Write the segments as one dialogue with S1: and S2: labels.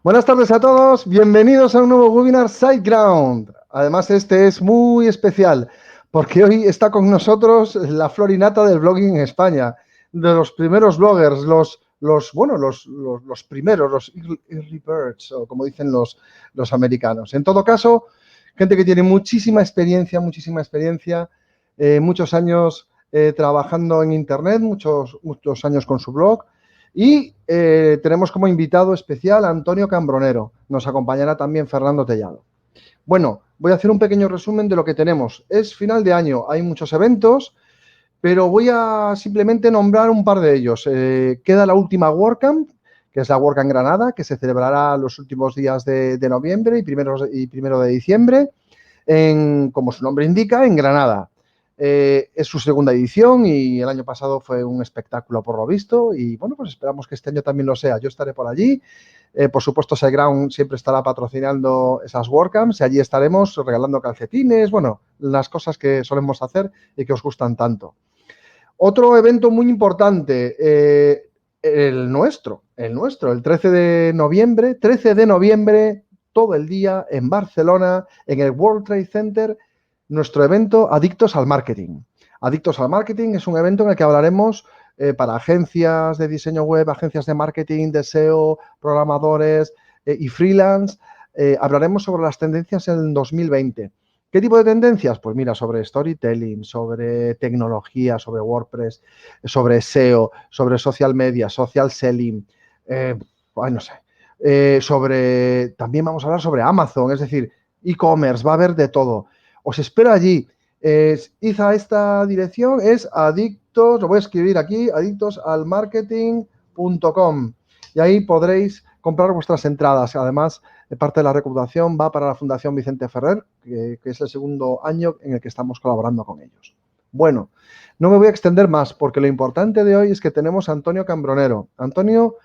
S1: Buenas tardes a todos, bienvenidos a un nuevo webinar SiteGround. Además, este es muy especial porque hoy está con nosotros la florinata del blogging en España, de los primeros bloggers, los primeros, los early birds, o como dicen los americanos. En todo caso, gente que tiene muchísima experiencia, muchos años trabajando en Internet, muchos años con su blog. Y tenemos como invitado especial a Antonio Cambronero. Nos acompañará también Fernando Tellado. Bueno, voy a hacer un pequeño resumen de lo que tenemos. Es final de año, hay muchos eventos, pero voy a simplemente nombrar un par de ellos. Queda la última WordCamp, que es la WordCamp Granada, que se celebrará los últimos días de noviembre y primero de diciembre, como su nombre indica, en Granada. Es su segunda edición y el año pasado fue un espectáculo por lo visto y bueno, pues esperamos que este año también lo sea. Yo estaré por allí. Por supuesto, SiteGround siempre estará patrocinando esas WordCamps y allí estaremos regalando calcetines, bueno, las cosas que solemos hacer y que os gustan tanto. Otro evento muy importante, el nuestro, el 13 de noviembre, todo el día en Barcelona, en el World Trade Center, nuestro evento Adictos al Marketing. Adictos al Marketing es un evento en el que hablaremos para agencias de diseño web, agencias de marketing, de SEO, programadores y freelance. Hablaremos sobre las tendencias en 2020. ¿Qué tipo de tendencias? Pues mira, sobre storytelling, sobre tecnología, sobre WordPress, sobre SEO, sobre social media, social selling, no sé. También vamos a hablar sobre Amazon, es decir, e-commerce, va a haber de todo. Os espero allí. Id a esta dirección, es adictos, lo voy a escribir aquí, adictosalmarketing.com y ahí podréis comprar vuestras entradas. Además, parte de la recaudación va para la Fundación Vicente Ferrer, que es el segundo año en el que estamos colaborando con ellos. Bueno, no me voy a extender más porque lo importante de hoy es que tenemos a Antonio Cambronero. Antonio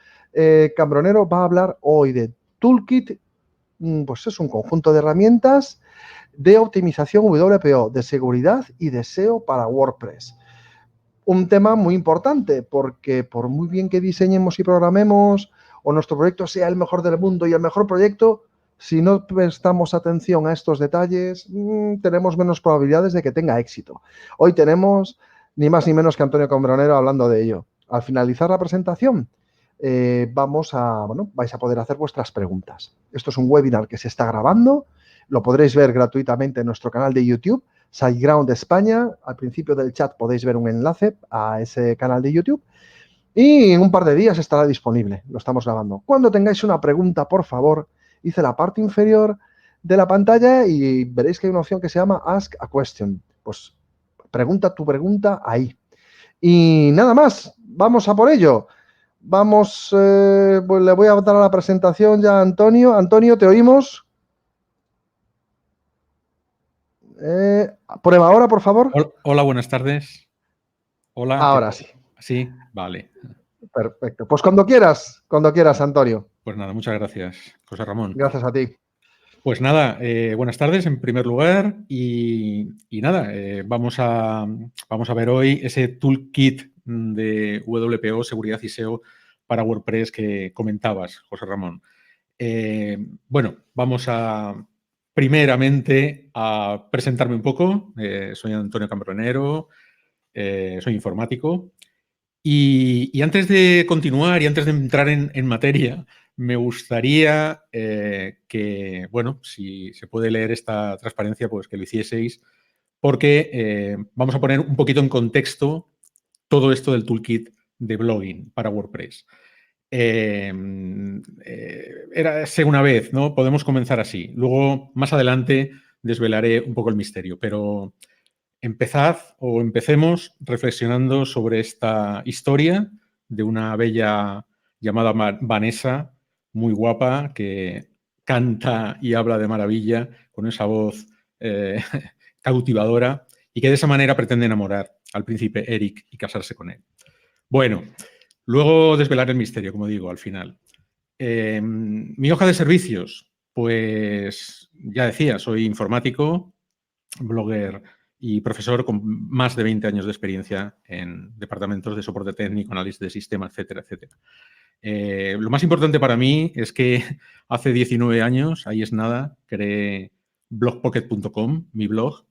S1: Cambronero va a hablar hoy de Toolkit, pues es un conjunto de herramientas de optimización WPO, de seguridad y de SEO para WordPress. Un tema muy importante porque por muy bien que diseñemos y programemos o nuestro proyecto sea el mejor del mundo y el mejor proyecto, si no prestamos atención a estos detalles, tenemos menos probabilidades de que tenga éxito. Hoy tenemos ni más ni menos que Antonio Cambronero hablando de ello. Al finalizar la presentación, vais a poder hacer vuestras preguntas. Esto es un webinar que se está grabando, lo podréis ver gratuitamente en nuestro canal de YouTube, SiteGround España. Al principio del chat podéis ver un enlace a ese canal de YouTube y en un par de días estará disponible. Lo estamos grabando. Cuando tengáis una pregunta, por favor, hice la parte inferior de la pantalla y veréis que hay una opción que se llama Ask a Question. Pues pregunta tu pregunta ahí. Y nada más, vamos a por ello. Vamos, pues le voy a dar a la presentación ya a Antonio. Antonio, ¿te oímos? Prueba ahora, por favor.
S2: Hola, buenas tardes. Hola.
S1: Ahora sí.
S2: Sí, vale.
S1: Perfecto. Pues cuando quieras, Antonio.
S2: Pues nada, muchas gracias, José Ramón.
S1: Gracias a ti.
S2: Pues nada, buenas tardes en primer lugar y nada, vamos a ver hoy ese toolkit de WPO, seguridad y SEO para WordPress que comentabas, José Ramón. Bueno, vamos primeramente a presentarme un poco. Soy Antonio Cambronero, soy informático. Y antes de continuar y antes de entrar en materia, me gustaría que, bueno, si se puede leer esta transparencia, pues que lo hicieseis, porque vamos a poner un poquito en contexto todo esto del toolkit de blogging para WordPress. Érase una vez, ¿no? Podemos comenzar así. Luego, más adelante, desvelaré un poco el misterio, pero empecemos reflexionando sobre esta historia de una bella llamada Vanessa, muy guapa, que canta y habla de maravilla con esa voz cautivadora y que de esa manera pretende enamorar al príncipe Eric y casarse con él. Bueno, luego desvelar el misterio, como digo, al final. Mi hoja de servicios, pues ya decía, soy informático, blogger y profesor con más de 20 años de experiencia en departamentos de soporte técnico, análisis de sistemas, etcétera, etcétera. Lo más importante para mí es que hace 19 años, ahí es nada, creé blogpocket.com, mi blog,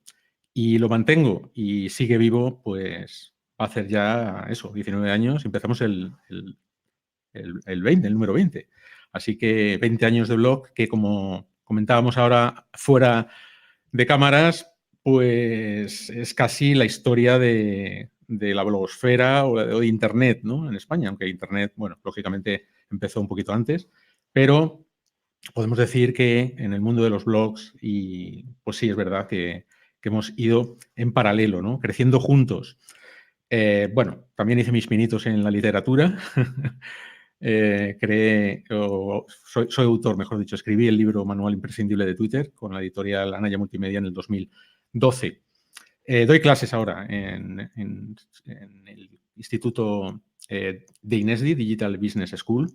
S2: y lo mantengo y sigue vivo, pues va a hacer ya eso, 19 años, empezamos el 20, el número 20. Así que 20 años de blog que, como comentábamos ahora fuera de cámaras, pues es casi la historia de la blogosfera o de Internet, ¿no? En España, aunque Internet, bueno, lógicamente empezó un poquito antes, pero podemos decir que en el mundo de los blogs, y pues sí, es verdad que hemos ido en paralelo, ¿no? Creciendo juntos. Bueno, también hice mis pinitos en la literatura. Soy autor, mejor dicho, escribí el libro Manual Imprescindible de Twitter con la editorial Anaya Multimedia en el 2012. Doy clases ahora en el Instituto de INESDI, Digital Business School,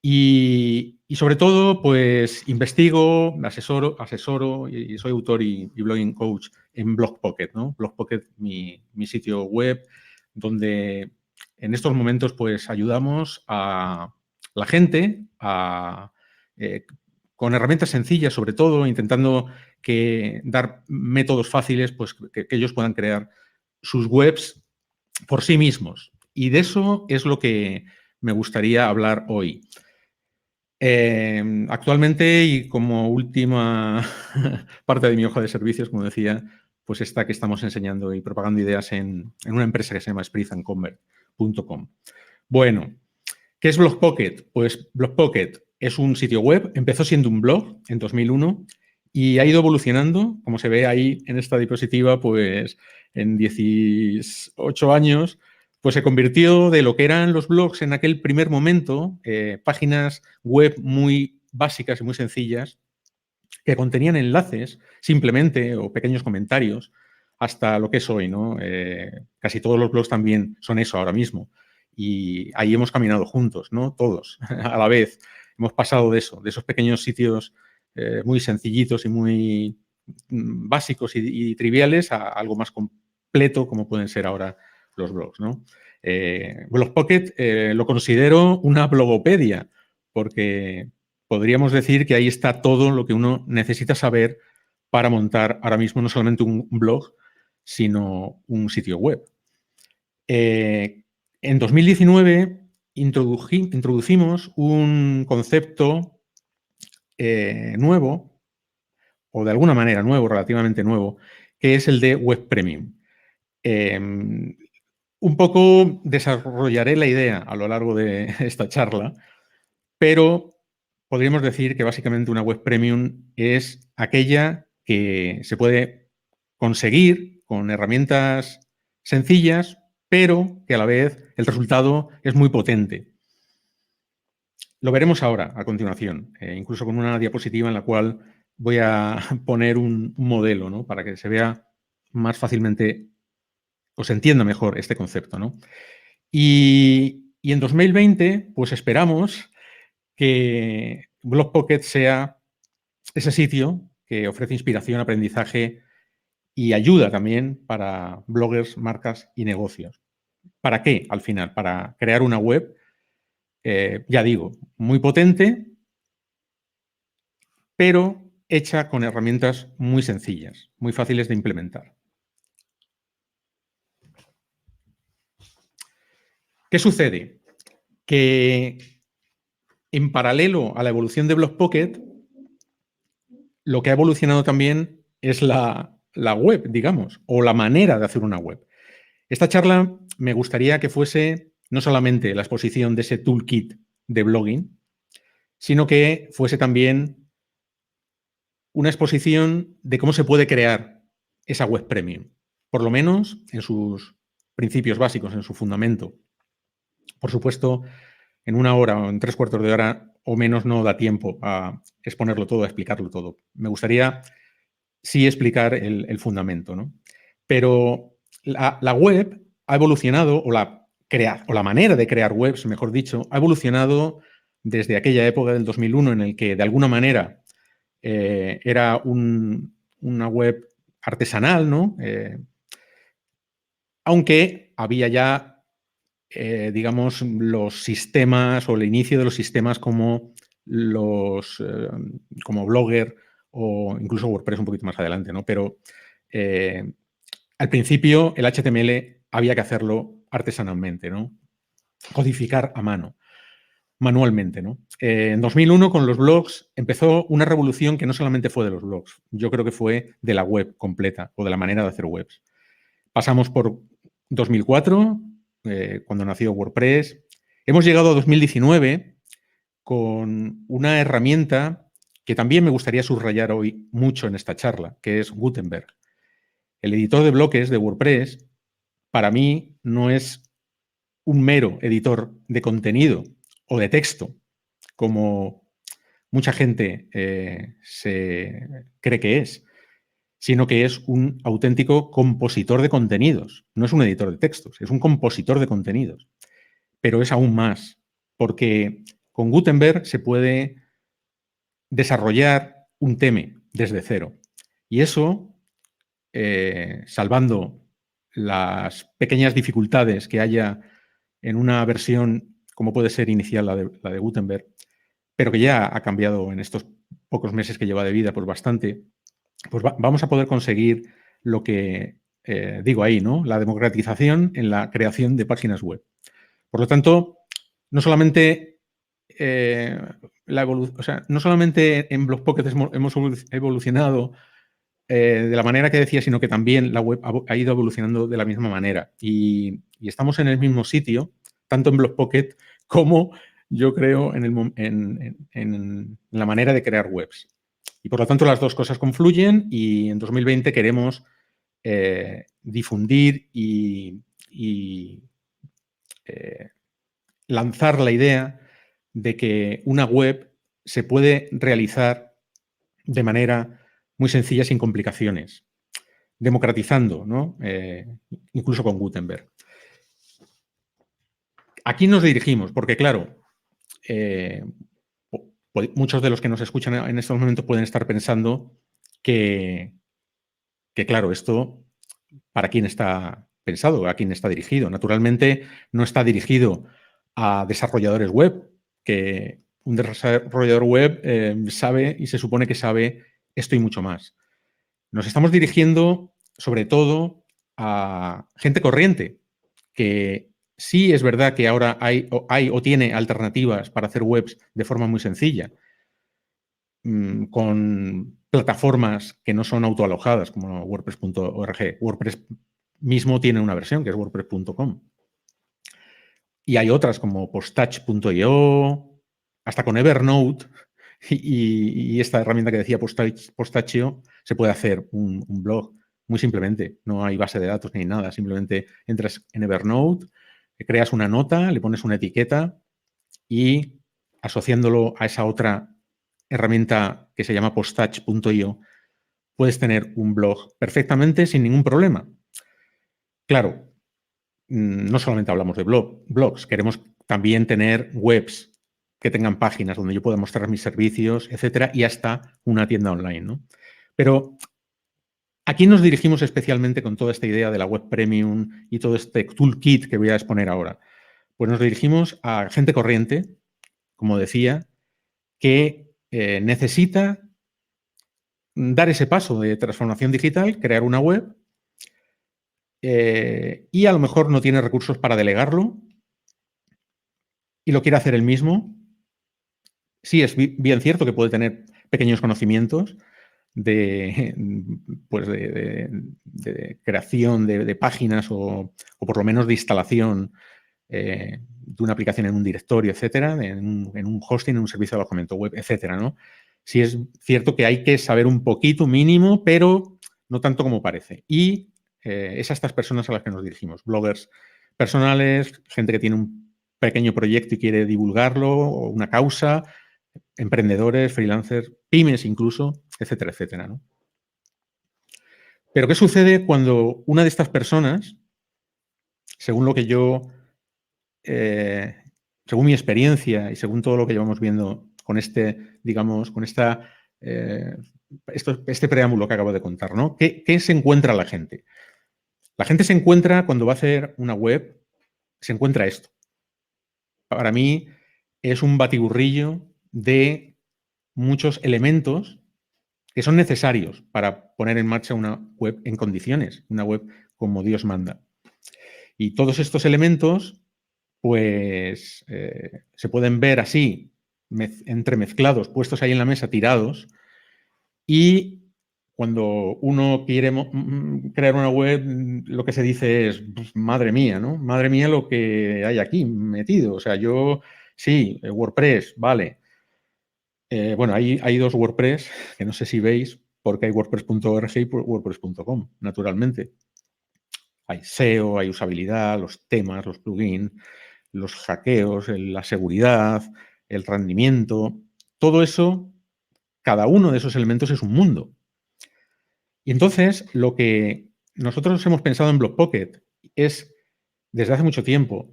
S2: y sobre todo, pues investigo, asesoro y soy autor y blogging coach en Blogpocket, ¿no? Blogpocket, mi sitio web, donde en estos momentos pues ayudamos a la gente con herramientas sencillas, sobre todo, intentando dar métodos fáciles, pues que ellos puedan crear sus webs por sí mismos. Y de eso es lo que me gustaría hablar hoy. Actualmente, y como última parte de mi hoja de servicios, como decía, pues esta que estamos enseñando y propagando ideas en una empresa que se llama spreezandconvert.com. Bueno, ¿qué es Blogpocket? Pues Blogpocket es un sitio web, empezó siendo un blog en 2001 y ha ido evolucionando, como se ve ahí en esta diapositiva, pues en 18 años, pues se convirtió de lo que eran los blogs en aquel primer momento, páginas web muy básicas y muy sencillas, que contenían enlaces simplemente o pequeños comentarios, hasta lo que es hoy, ¿no? Casi todos los blogs también son eso ahora mismo. Y ahí hemos caminado juntos, ¿no? Todos, a la vez. Hemos pasado de eso, de esos pequeños sitios muy sencillitos y muy básicos y triviales a algo más completo como pueden ser ahora los blogs, ¿no? Blogpocket lo considero una blogopedia porque podríamos decir que ahí está todo lo que uno necesita saber para montar ahora mismo no solamente un blog, sino un sitio web. En 2019 introducimos un concepto nuevo, o de alguna manera nuevo, relativamente nuevo, que es el de Web Premium. Un poco desarrollaré la idea a lo largo de esta charla, pero podríamos decir que básicamente una web premium es aquella que se puede conseguir con herramientas sencillas, pero que a la vez el resultado es muy potente. Lo veremos ahora, a continuación, incluso con una diapositiva en la cual voy a poner un modelo, ¿no? Para que se vea más fácilmente o se entienda mejor este concepto, ¿no? Y en 2020, pues esperamos que Blogpocket sea ese sitio que ofrece inspiración, aprendizaje y ayuda también para bloggers, marcas y negocios. ¿Para qué? Al final, para crear una web, ya digo, muy potente, pero hecha con herramientas muy sencillas, muy fáciles de implementar. ¿Qué sucede? Que en paralelo a la evolución de Blogpocket, lo que ha evolucionado también es la web, digamos, o la manera de hacer una web. Esta charla me gustaría que fuese no solamente la exposición de ese toolkit de blogging, sino que fuese también una exposición de cómo se puede crear esa web premium, por lo menos en sus principios básicos, en su fundamento. Por supuesto, en una hora o en 3/4 de hora o menos no da tiempo a exponerlo todo, a explicarlo todo. Me gustaría sí explicar el fundamento, ¿no? Pero la web ha evolucionado, o la manera de crear webs, mejor dicho, ha evolucionado desde aquella época del 2001 en el que de alguna manera era una web artesanal, ¿no? Aunque había ya digamos, los sistemas o el inicio de los sistemas como como Blogger o incluso WordPress un poquito más adelante, ¿no? Pero al principio el HTML había que hacerlo artesanalmente, ¿no? Codificar a mano, manualmente, ¿no? En 2001 con los blogs empezó una revolución que no solamente fue de los blogs, yo creo que fue de la web completa o de la manera de hacer webs. Pasamos por 2004, cuando nació WordPress. Hemos llegado a 2019 con una herramienta que también me gustaría subrayar hoy mucho en esta charla, que es Gutenberg. El editor de bloques de WordPress, para mí, no es un mero editor de contenido o de texto, como mucha gente se cree que es, sino que es un auténtico compositor de contenidos. No es un editor de textos, es un compositor de contenidos. Pero es aún más, porque con Gutenberg se puede desarrollar un tema desde cero. Y eso, salvando las pequeñas dificultades que haya en una versión como puede ser inicial, la de Gutenberg, pero que ya ha cambiado en estos pocos meses que lleva de vida, pues bastante, pues vamos a poder conseguir lo que digo ahí, ¿no? La democratización en la creación de páginas web. Por lo tanto, no solamente, no solamente en Blogpocket hemos evolucionado de la manera que decía, sino que también la web ha ido evolucionando de la misma manera. Y estamos en el mismo sitio, tanto en Blogpocket como yo creo en la manera de crear webs. Y por lo tanto las dos cosas confluyen y en 2020 queremos difundir y lanzar la idea de que una web se puede realizar de manera muy sencilla, sin complicaciones, democratizando, ¿no? Incluso con Gutenberg. ¿A quién nos dirigimos? Porque, claro, muchos de los que nos escuchan en estos momentos pueden estar pensando que claro, esto, ¿para quién está pensado? ¿A quién está dirigido? Naturalmente, no está dirigido a desarrolladores web, que un desarrollador web sabe y se supone que sabe esto y mucho más. Nos estamos dirigiendo, sobre todo, a gente corriente, que sí es verdad que ahora hay o tiene alternativas para hacer webs de forma muy sencilla, con plataformas que no son autoalojadas, como WordPress.org. WordPress mismo tiene una versión, que es WordPress.com. Y hay otras como posttouch.io, hasta con Evernote y esta herramienta que decía Postachio, se puede hacer un blog muy simplemente. No hay base de datos ni nada. Simplemente entras en Evernote, creas una nota, le pones una etiqueta y asociándolo a esa otra herramienta que se llama posttouch.io, puedes tener un blog perfectamente sin ningún problema. Claro, no solamente hablamos de blogs, queremos también tener webs que tengan páginas donde yo pueda mostrar mis servicios, etcétera, y hasta una tienda online, ¿no? Pero ¿a quién nos dirigimos especialmente con toda esta idea de la web premium y todo este toolkit que voy a exponer ahora? Pues nos dirigimos a gente corriente, como decía, que necesita dar ese paso de transformación digital, crear una web, y a lo mejor no tiene recursos para delegarlo y lo quiere hacer él mismo. Sí, es bien cierto que puede tener pequeños conocimientos de creación de páginas o por lo menos de instalación de una aplicación en un directorio, etcétera, en un hosting, en un servicio de alojamiento web, etcétera, ¿no? Sí es cierto que hay que saber un poquito mínimo, pero no tanto como parece. Y es a estas personas a las que nos dirigimos. Bloggers personales, gente que tiene un pequeño proyecto y quiere divulgarlo, o una causa, emprendedores, freelancers, pymes incluso, etcétera, etcétera, ¿no? Pero ¿qué sucede cuando una de estas personas, según lo que yo, según mi experiencia y según todo lo que llevamos viendo con este, digamos, con esta, este preámbulo que acabo de contar, ¿no? ¿Qué se encuentra la gente? La gente se encuentra cuando va a hacer una web se encuentra esto. Para mí es un batiburrillo de muchos elementos que son necesarios para poner en marcha una web en condiciones, una web como Dios manda. Y todos estos elementos, pues, se pueden ver así, entremezclados, puestos ahí en la mesa, tirados, y cuando uno quiere crear una web, lo que se dice es, pues, madre mía, ¿no? Madre mía lo que hay aquí metido. O sea, yo, sí, WordPress, vale. Bueno, hay dos WordPress, que no sé si veis, porque hay WordPress.org y WordPress.com, naturalmente. Hay SEO, hay usabilidad, los temas, los plugins, los hackeos, la seguridad, el rendimiento. Todo eso, cada uno de esos elementos es un mundo. Y entonces, lo que nosotros hemos pensado en BlogPocket es, desde hace mucho tiempo,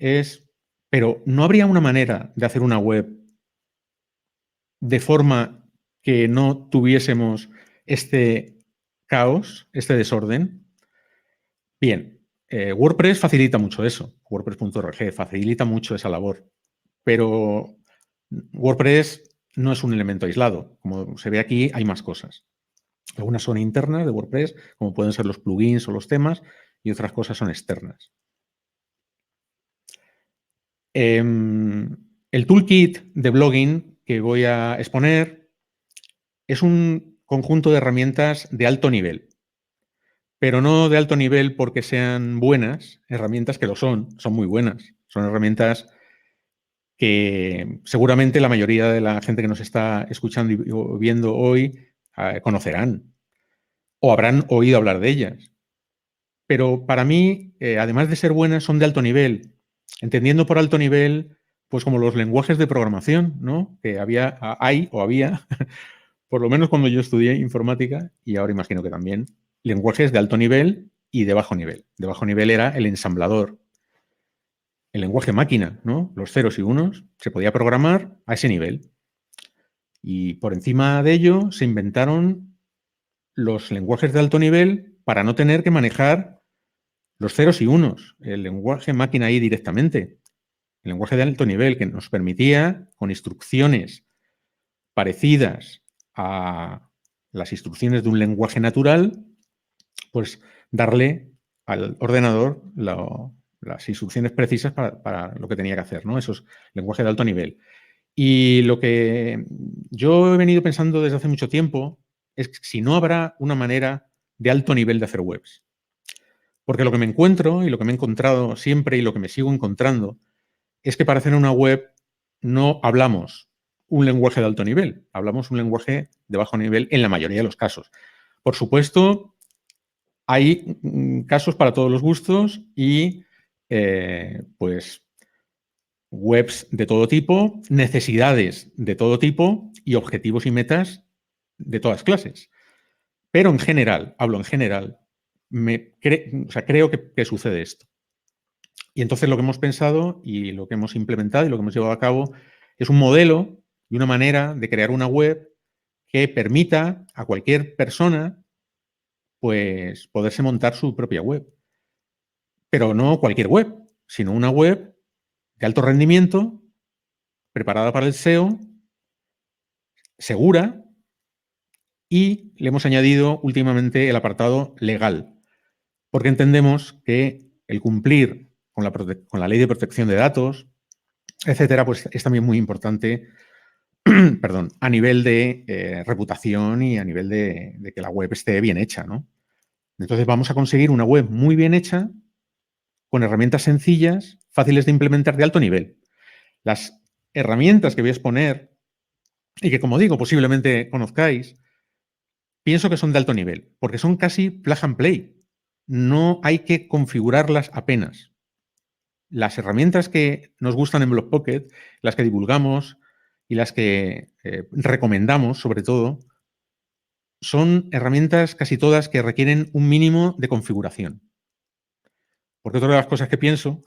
S2: pero ¿no habría una manera de hacer una web de forma que no tuviésemos este caos, este desorden? Bien, WordPress facilita mucho eso. WordPress.org facilita mucho esa labor. Pero WordPress no es un elemento aislado. Como se ve aquí, hay más cosas. Algunas son internas de WordPress, como pueden ser los plugins o los temas, y otras cosas son externas. El toolkit de blogging que voy a exponer es un conjunto de herramientas de alto nivel, pero no de alto nivel porque sean buenas, herramientas que lo son muy buenas. Son herramientas que seguramente la mayoría de la gente que nos está escuchando y viendo hoy conocerán o habrán oído hablar de ellas. Pero para mí, además de ser buenas, son de alto nivel. Entendiendo por alto nivel, pues como los lenguajes de programación, ¿no? Que hay o había, por lo menos cuando yo estudié informática, y ahora imagino que también, lenguajes de alto nivel y de bajo nivel. De bajo nivel era el ensamblador, el lenguaje máquina, ¿no? Los ceros y unos, se podía programar a ese nivel. Y por encima de ello se inventaron los lenguajes de alto nivel para no tener que manejar los ceros y unos, el lenguaje máquina ahí directamente, el lenguaje de alto nivel que nos permitía, con instrucciones parecidas a las instrucciones de un lenguaje natural, pues darle al ordenador las instrucciones precisas para lo que tenía que hacer, ¿no? Eso es lenguaje de alto nivel. Y lo que yo he venido pensando desde hace mucho tiempo es que si no habrá una manera de alto nivel de hacer webs. Porque lo que me encuentro y lo que me he encontrado siempre y lo que me sigo encontrando es que para hacer una web no hablamos un lenguaje de alto nivel, hablamos un lenguaje de bajo nivel en la mayoría de los casos. Por supuesto, hay casos para todos los gustos y pues webs de todo tipo, necesidades de todo tipo y objetivos y metas de todas clases. Pero en general, hablo en general, creo que sucede esto. Y entonces lo que hemos pensado y lo que hemos implementado y lo que hemos llevado a cabo es un modelo y una manera de crear una web que permita a cualquier persona pues poderse montar su propia web. Pero no cualquier web, sino una web de alto rendimiento, preparada para el SEO, segura, y le hemos añadido últimamente el apartado legal, porque entendemos que el cumplir con la ley de protección de datos, etcétera, pues es también muy importante perdón, a nivel de reputación y a nivel de que la web esté bien hecha, ¿no? Entonces vamos a conseguir una web muy bien hecha, con herramientas sencillas, fáciles de implementar de alto nivel. Las herramientas que voy a exponer y que, como digo, posiblemente conozcáis, pienso que son de alto nivel, porque son casi plug and play. No hay que configurarlas apenas. Las herramientas que nos gustan en BlogPocket, las que divulgamos y las que recomendamos, sobre todo, son herramientas casi todas que requieren un mínimo de configuración. Porque otra de las cosas que pienso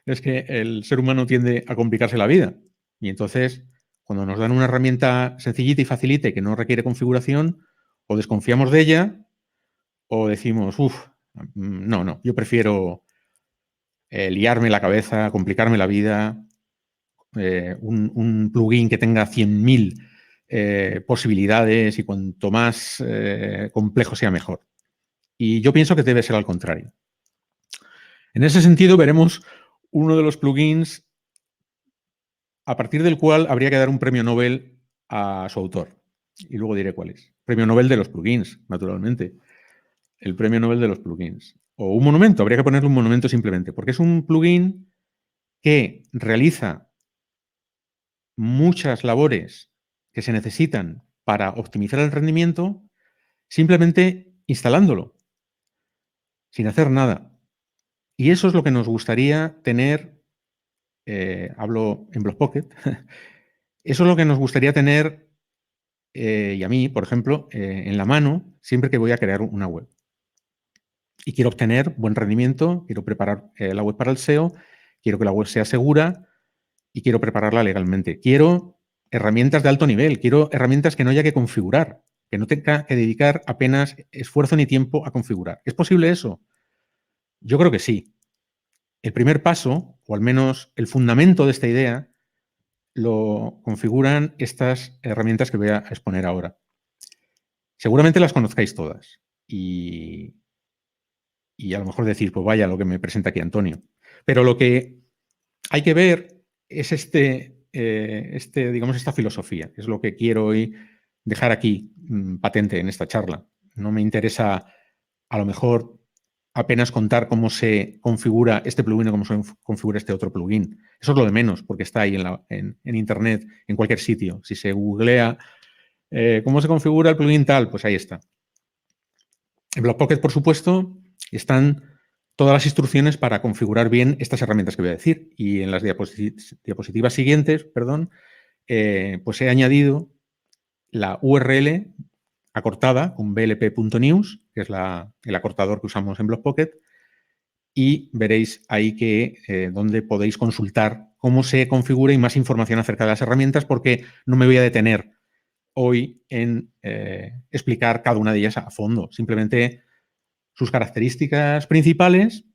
S2: es que el ser humano tiende a complicarse la vida. Y entonces, cuando nos dan una herramienta sencillita y facilita y que no requiere configuración, o desconfiamos de ella o decimos, no, yo prefiero liarme la cabeza, complicarme la vida, un plugin que tenga 100.000 posibilidades y cuanto más complejo sea mejor. Y yo pienso que debe ser al contrario. En ese sentido, veremos uno de los plugins a partir del cual habría que dar un premio Nobel a su autor. Y luego diré cuál es. Premio Nobel de los plugins, naturalmente. El premio Nobel de los plugins. O un monumento, habría que ponerle un monumento simplemente, porque es un plugin que realiza muchas labores que se necesitan para optimizar el rendimiento simplemente instalándolo, sin hacer nada. Y eso es lo que nos gustaría tener, hablo en BlockPocket, eso es lo que nos gustaría tener, y a mí, por ejemplo, en la mano, siempre que voy a crear una web. Y quiero obtener buen rendimiento, quiero preparar la web para el SEO, quiero que la web sea segura y quiero prepararla legalmente. Quiero herramientas de alto nivel, quiero herramientas que no haya que configurar, que no tenga que dedicar apenas esfuerzo ni tiempo a configurar. ¿Es posible eso? Yo creo que sí. El primer paso, o al menos el fundamento de esta idea, lo configuran estas herramientas que voy a exponer ahora. Seguramente las conozcáis todas y a lo mejor decir, pues vaya lo que me presenta aquí Antonio. Pero lo que hay que ver es digamos, esta filosofía. Es lo que quiero hoy dejar aquí patente en esta charla. No me interesa, a lo mejor, apenas contar cómo se configura este plugin o cómo se configura este otro plugin. Eso es lo de menos, porque está ahí en Internet, en cualquier sitio. Si se googlea cómo se configura el plugin tal, pues ahí está. En BlockPocket, por supuesto, están todas las instrucciones para configurar bien estas herramientas que voy a decir. Y en las diapositivas siguientes, pues he añadido la URL acortada con blp.news, que es el acortador que usamos en BlockPocket, y veréis ahí donde podéis consultar cómo se configura y más información acerca de las herramientas, porque no me voy a detener hoy en explicar cada una de ellas a fondo. Simplemente sus características principales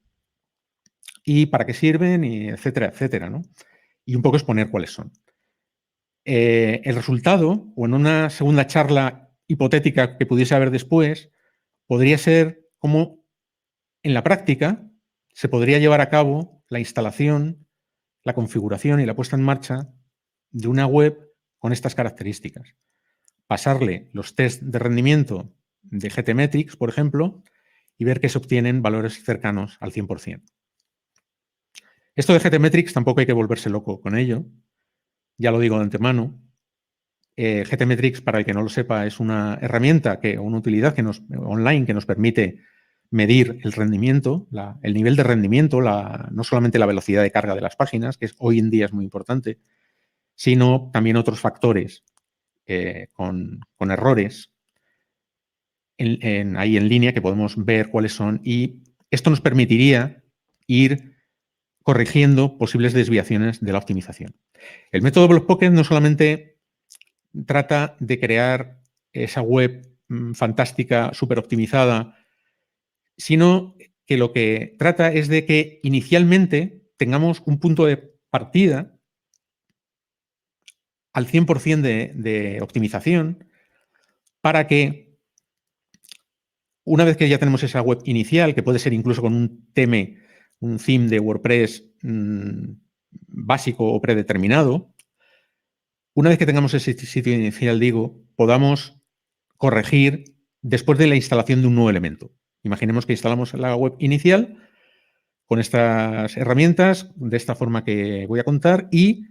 S2: y para qué sirven, y etcétera, etcétera, ¿no? Y un poco exponer cuáles son. El resultado, o en una segunda charla hipotética que pudiese haber después, podría ser cómo en la práctica se podría llevar a cabo la instalación, la configuración y la puesta en marcha de una web con estas características. Pasarle los test de rendimiento de GTmetrix, por ejemplo, y ver que se obtienen valores cercanos al 100%. Esto de GTmetrix tampoco hay que volverse loco con ello. Ya lo digo de antemano. GTmetrix, para el que no lo sepa, es una herramienta o una utilidad online que nos permite medir el rendimiento, el nivel de rendimiento, no solamente la velocidad de carga de las páginas, que hoy en día es muy importante, sino también otros factores con errores ahí en línea que podemos ver cuáles son, y esto nos permitiría ir corrigiendo posibles desviaciones de la optimización. El método BlockPocket no solamente trata de crear esa web fantástica, súper optimizada, sino que lo que trata es de que inicialmente tengamos un punto de partida al 100% de optimización para que una vez que ya tenemos esa web inicial, que puede ser incluso con un theme de WordPress básico o predeterminado, una vez que tengamos ese sitio inicial, podamos corregir después de la instalación de un nuevo elemento. Imaginemos que instalamos la web inicial con estas herramientas, de esta forma que voy a contar, y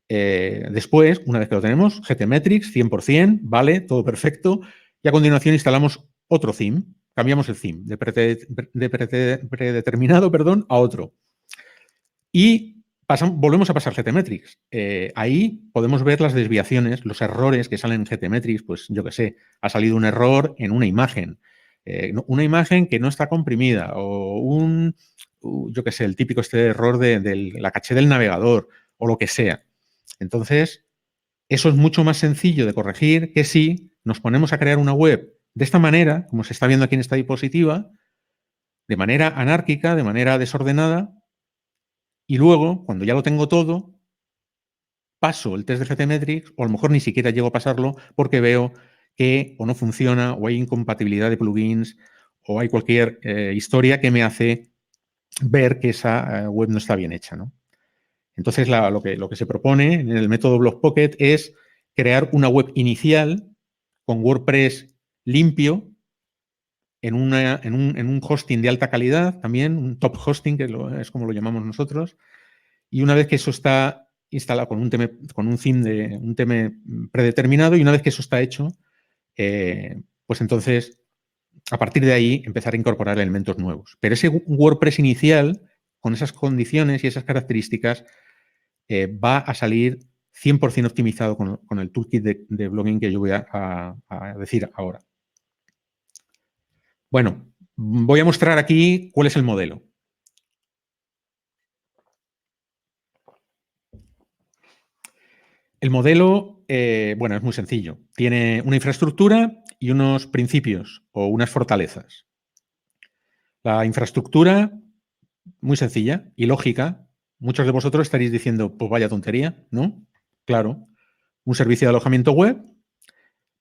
S2: después, una vez que lo tenemos, GTmetrix, 100%, vale, todo perfecto, y a continuación instalamos otro theme, cambiamos el theme de predeterminado, a otro. Y volvemos a pasar GTmetrix. Ahí podemos ver las desviaciones, los errores que salen en GTmetrix. Pues yo qué sé, ha salido un error en una imagen que no está comprimida, o yo qué sé, el típico error de la caché del navegador, o lo que sea. Entonces, eso es mucho más sencillo de corregir que si nos ponemos a crear una web de esta manera, como se está viendo aquí en esta diapositiva, de manera anárquica, de manera desordenada, Y luego, cuando ya lo tengo todo, paso el test de GTmetrix, o a lo mejor ni siquiera llego a pasarlo porque veo que o no funciona, o hay incompatibilidad de plugins, o hay cualquier historia que me hace ver que esa web no está bien hecha, ¿no? Entonces, lo que se propone en el método BlockPocket es crear una web inicial con WordPress limpio en un hosting de alta calidad, también un top hosting, que es como lo llamamos nosotros, y una vez que eso está instalado con un theme predeterminado, y una vez que eso está hecho, pues entonces, a partir de ahí, empezar a incorporar elementos nuevos. Pero ese WordPress inicial, con esas condiciones y esas características, va a salir 100% optimizado con el toolkit de blogging que yo voy a decir ahora. Bueno, voy a mostrar aquí cuál es el modelo. El modelo, bueno, es muy sencillo. Tiene una infraestructura y unos principios o unas fortalezas. La infraestructura, muy sencilla y lógica. Muchos de vosotros estaréis diciendo, pues vaya tontería, ¿no? Claro, un servicio de alojamiento web,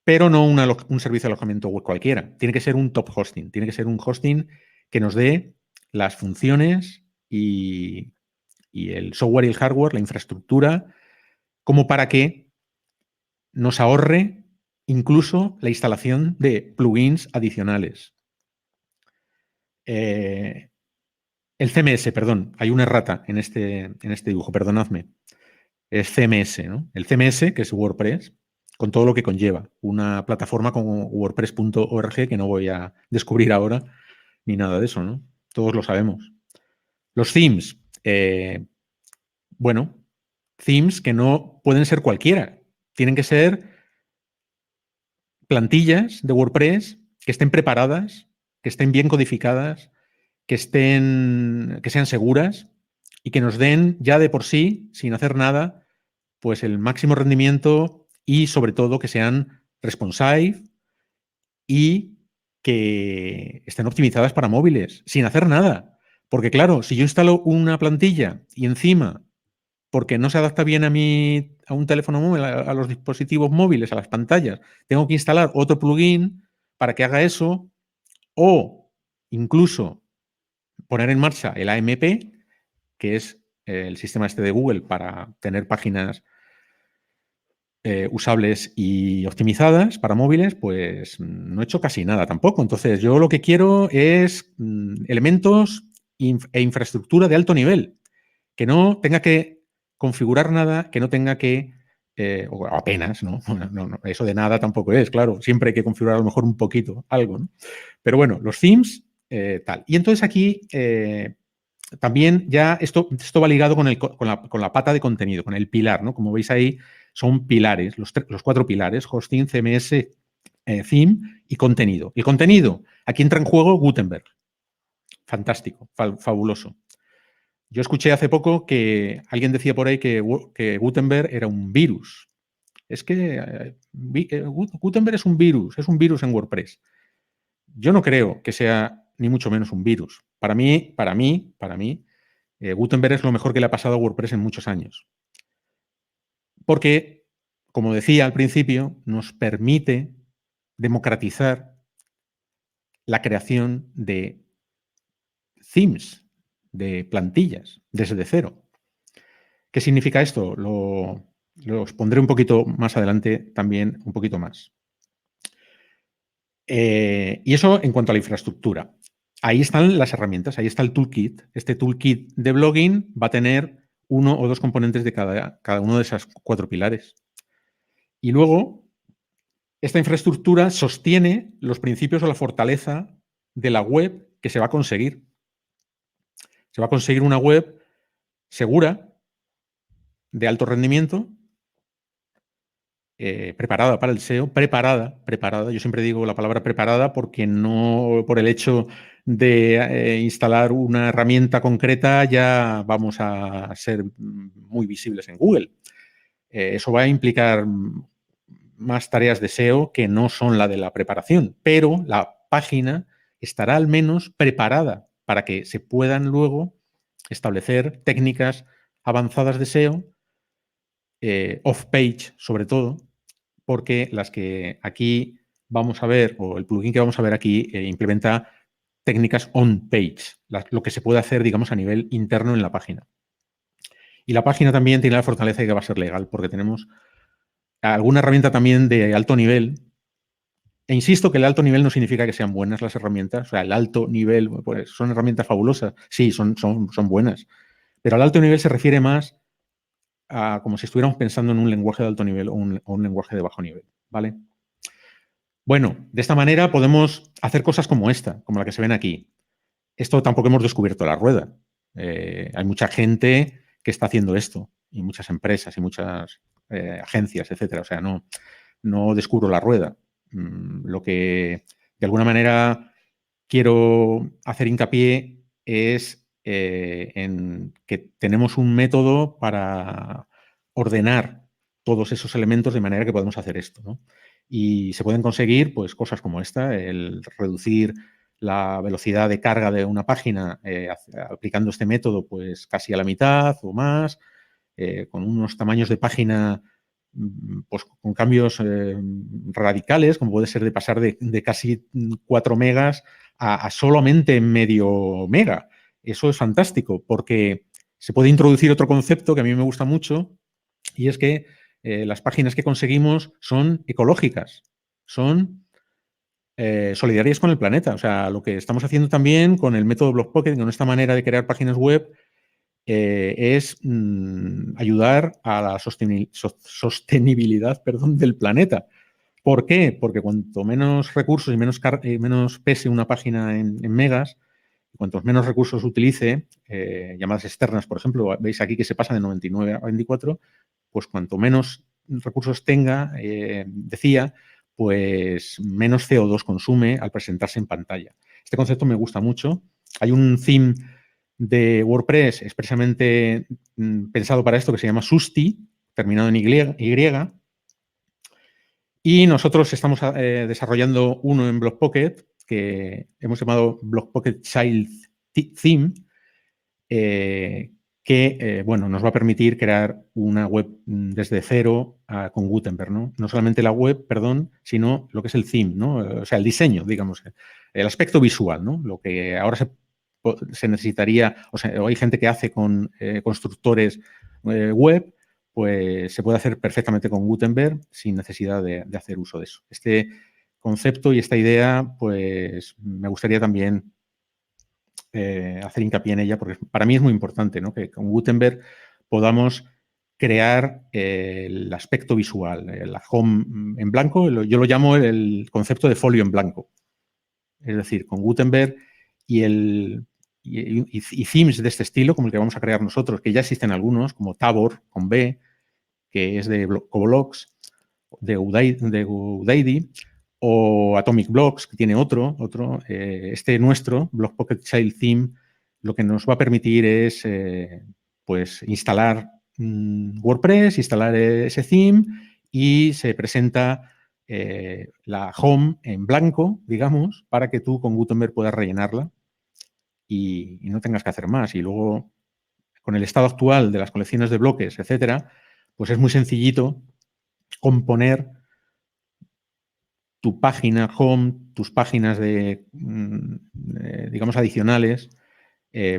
S2: pero no un servicio de alojamiento web cualquiera. Tiene que ser un top hosting. Tiene que ser un hosting que nos dé las funciones y el software y el hardware, la infraestructura, como para que nos ahorre incluso la instalación de plugins adicionales. El CMS, perdón, hay una errata en este dibujo, perdonadme. Es CMS, ¿no? El CMS, que es WordPress, con todo lo que conlleva. Una plataforma como WordPress.org, que no voy a descubrir ahora, ni nada de eso, ¿no? Todos lo sabemos. Los themes, bueno, themes que no pueden ser cualquiera. Tienen que ser plantillas de WordPress que estén preparadas, que estén bien codificadas, que sean seguras y que nos den ya de por sí, sin hacer nada, pues el máximo rendimiento y sobre todo que sean responsive y que estén optimizadas para móviles, sin hacer nada. Porque claro, si yo instalo una plantilla y encima, porque no se adapta bien a un teléfono móvil, a los dispositivos móviles, a las pantallas, tengo que instalar otro plugin para que haga eso, o incluso poner en marcha el AMP, que es el sistema este de Google para tener páginas usables y optimizadas para móviles, pues no he hecho casi nada tampoco. Entonces, yo lo que quiero es elementos e infraestructura de alto nivel, que no tenga que configurar nada, que no tenga que, o apenas, ¿no? No, eso de nada tampoco es, claro. Siempre hay que configurar a lo mejor un poquito, algo, ¿no? Pero bueno, los themes, tal. Y entonces aquí también ya esto va ligado con la pata de contenido, con el pilar, ¿no? Como veis ahí, son pilares, los 4 pilares: hosting, CMS, theme y contenido. El contenido, aquí entra en juego Gutenberg. Fantástico, fabuloso. Yo escuché hace poco que alguien decía por ahí que Gutenberg era un virus. Es que Gutenberg es un virus en WordPress. Yo no creo que sea ni mucho menos un virus. Para mí, Gutenberg es lo mejor que le ha pasado a WordPress en muchos años. Porque, como decía al principio, nos permite democratizar la creación de themes, de plantillas, desde cero. ¿Qué significa esto? Lo os pondré un poquito más adelante también, un poquito más. Y eso en cuanto a la infraestructura. Ahí están las herramientas, ahí está el toolkit. Este toolkit de blogging va a tener 1 o 2 componentes de cada uno de esos 4 pilares. Y luego, esta infraestructura sostiene los principios o la fortaleza de la web que se va a conseguir. Se va a conseguir una web segura, de alto rendimiento, preparada para el SEO, preparada. Yo siempre digo la palabra preparada porque no por el hecho de instalar una herramienta concreta ya vamos a ser muy visibles en Google. Eso va a implicar más tareas de SEO que no son la de la preparación, pero la página estará al menos preparada para que se puedan luego establecer técnicas avanzadas de SEO, off-page sobre todo, porque las que aquí vamos a ver, o el plugin que vamos a ver aquí, implementa técnicas on-page, lo que se puede hacer, digamos, a nivel interno en la página. Y la página también tiene la fortaleza de que va a ser legal, porque tenemos alguna herramienta también de alto nivel. E insisto que el alto nivel no significa que sean buenas las herramientas. O sea, el alto nivel, pues, son herramientas fabulosas. Sí, son buenas. Pero al alto nivel se refiere más a como si estuviéramos pensando en un lenguaje de alto nivel o un lenguaje de bajo nivel, ¿vale? Bueno, de esta manera podemos hacer cosas como esta, como la que se ven aquí. Esto tampoco hemos descubierto la rueda. Hay mucha gente que está haciendo esto, y muchas empresas y muchas agencias, etcétera. O sea, no descubro la rueda. Lo que de alguna manera quiero hacer hincapié es en que tenemos un método para ordenar todos esos elementos de manera que podemos hacer esto, ¿no? Y se pueden conseguir pues, cosas como esta, el reducir la velocidad de carga de una página aplicando este método pues casi a la mitad o más, con unos tamaños de página pues con cambios radicales, como puede ser de pasar de casi 4 megas a solamente medio mega. Eso es fantástico porque se puede introducir otro concepto que a mí me gusta mucho, y es que las páginas que conseguimos son ecológicas, son solidarias con el planeta. O sea, lo que estamos haciendo también con el método Blockpocket, con esta manera de crear páginas web, es ayudar a la sostenibilidad, perdón, del planeta. ¿Por qué? Porque cuanto menos recursos y menos pese una página en megas, cuantos menos recursos utilice, llamadas externas, por ejemplo, veis aquí que se pasa de 99 a 24, pues cuanto menos recursos tenga, decía, pues menos CO2 consume al presentarse en pantalla. Este concepto me gusta mucho. Hay un theme de WordPress expresamente pensado para esto que se llama Susti, terminado en Y, y nosotros estamos desarrollando uno en Blockpocket que hemos llamado Blockpocket Child Theme, que bueno, nos va a permitir crear una web desde cero con Gutenberg, ¿no? No solamente la web, perdón, sino lo que es el theme, ¿no? O sea, el diseño, digamos, el aspecto visual, ¿no? Lo que ahora se necesitaría, o hay gente que hace con constructores web, pues se puede hacer perfectamente con Gutenberg sin necesidad de hacer uso de eso. Este concepto y esta idea, pues me gustaría también hacer hincapié en ella, porque para mí es muy importante, ¿no? Que con Gutenberg podamos crear el aspecto visual, la home en blanco. Yo lo llamo el concepto de folio en blanco. Es decir, con Gutenberg y themes de este estilo, como el que vamos a crear nosotros, que ya existen algunos, como Tabor, con B, que es de Coblox, de Udaidy, o Atomic Blocks, que tiene otro este nuestro, Blockpocket Child Theme, lo que nos va a permitir es pues instalar WordPress, instalar ese theme, y se presenta la home en blanco, digamos, para que tú con Gutenberg puedas rellenarla y no tengas que hacer más. Y luego, con el estado actual de las colecciones de bloques, etcétera, pues es muy sencillito componer tu página home, tus páginas digamos, adicionales,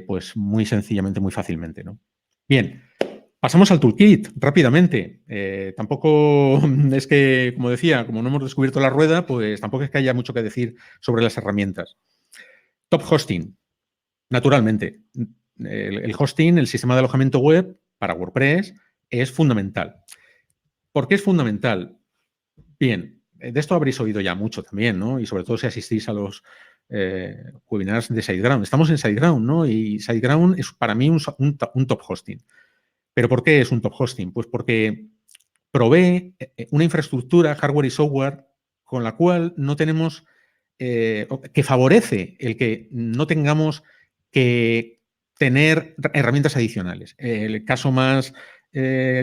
S2: pues muy sencillamente, muy fácilmente, ¿no? Bien, pasamos al toolkit rápidamente. Tampoco es que, como decía, como no hemos descubierto la rueda, pues tampoco es que haya mucho que decir sobre las herramientas. Top hosting, naturalmente. El hosting, el sistema de alojamiento web para WordPress, es fundamental. ¿Por qué es fundamental? Bien, de esto habréis oído ya mucho también, ¿no? Y sobre todo si asistís a los webinars de SiteGround. Estamos en SiteGround, ¿no? Y SiteGround es para mí un top hosting. ¿Pero por qué es un top hosting? Pues porque provee una infraestructura, hardware y software, con la cual no tenemos, que favorece el que no tengamos que tener herramientas adicionales. El caso más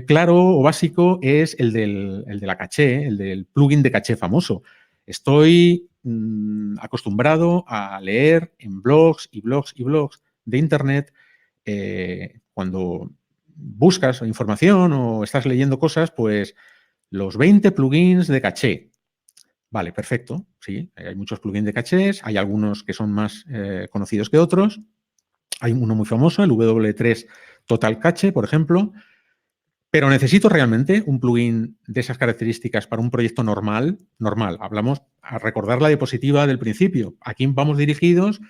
S2: claro o básico es el de la caché, el del plugin de caché famoso. Estoy acostumbrado a leer en blogs y blogs y blogs de Internet cuando buscas información o estás leyendo cosas, pues los 20 plugins de caché. Vale, perfecto. Sí, hay muchos plugins de cachés, hay algunos que son más conocidos que otros. Hay uno muy famoso, el W3 Total Cache, por ejemplo. Pero ¿necesito realmente un plugin de esas características para un proyecto normal? Normal. Hablamos a recordar la diapositiva del principio. ¿A quién vamos dirigidos?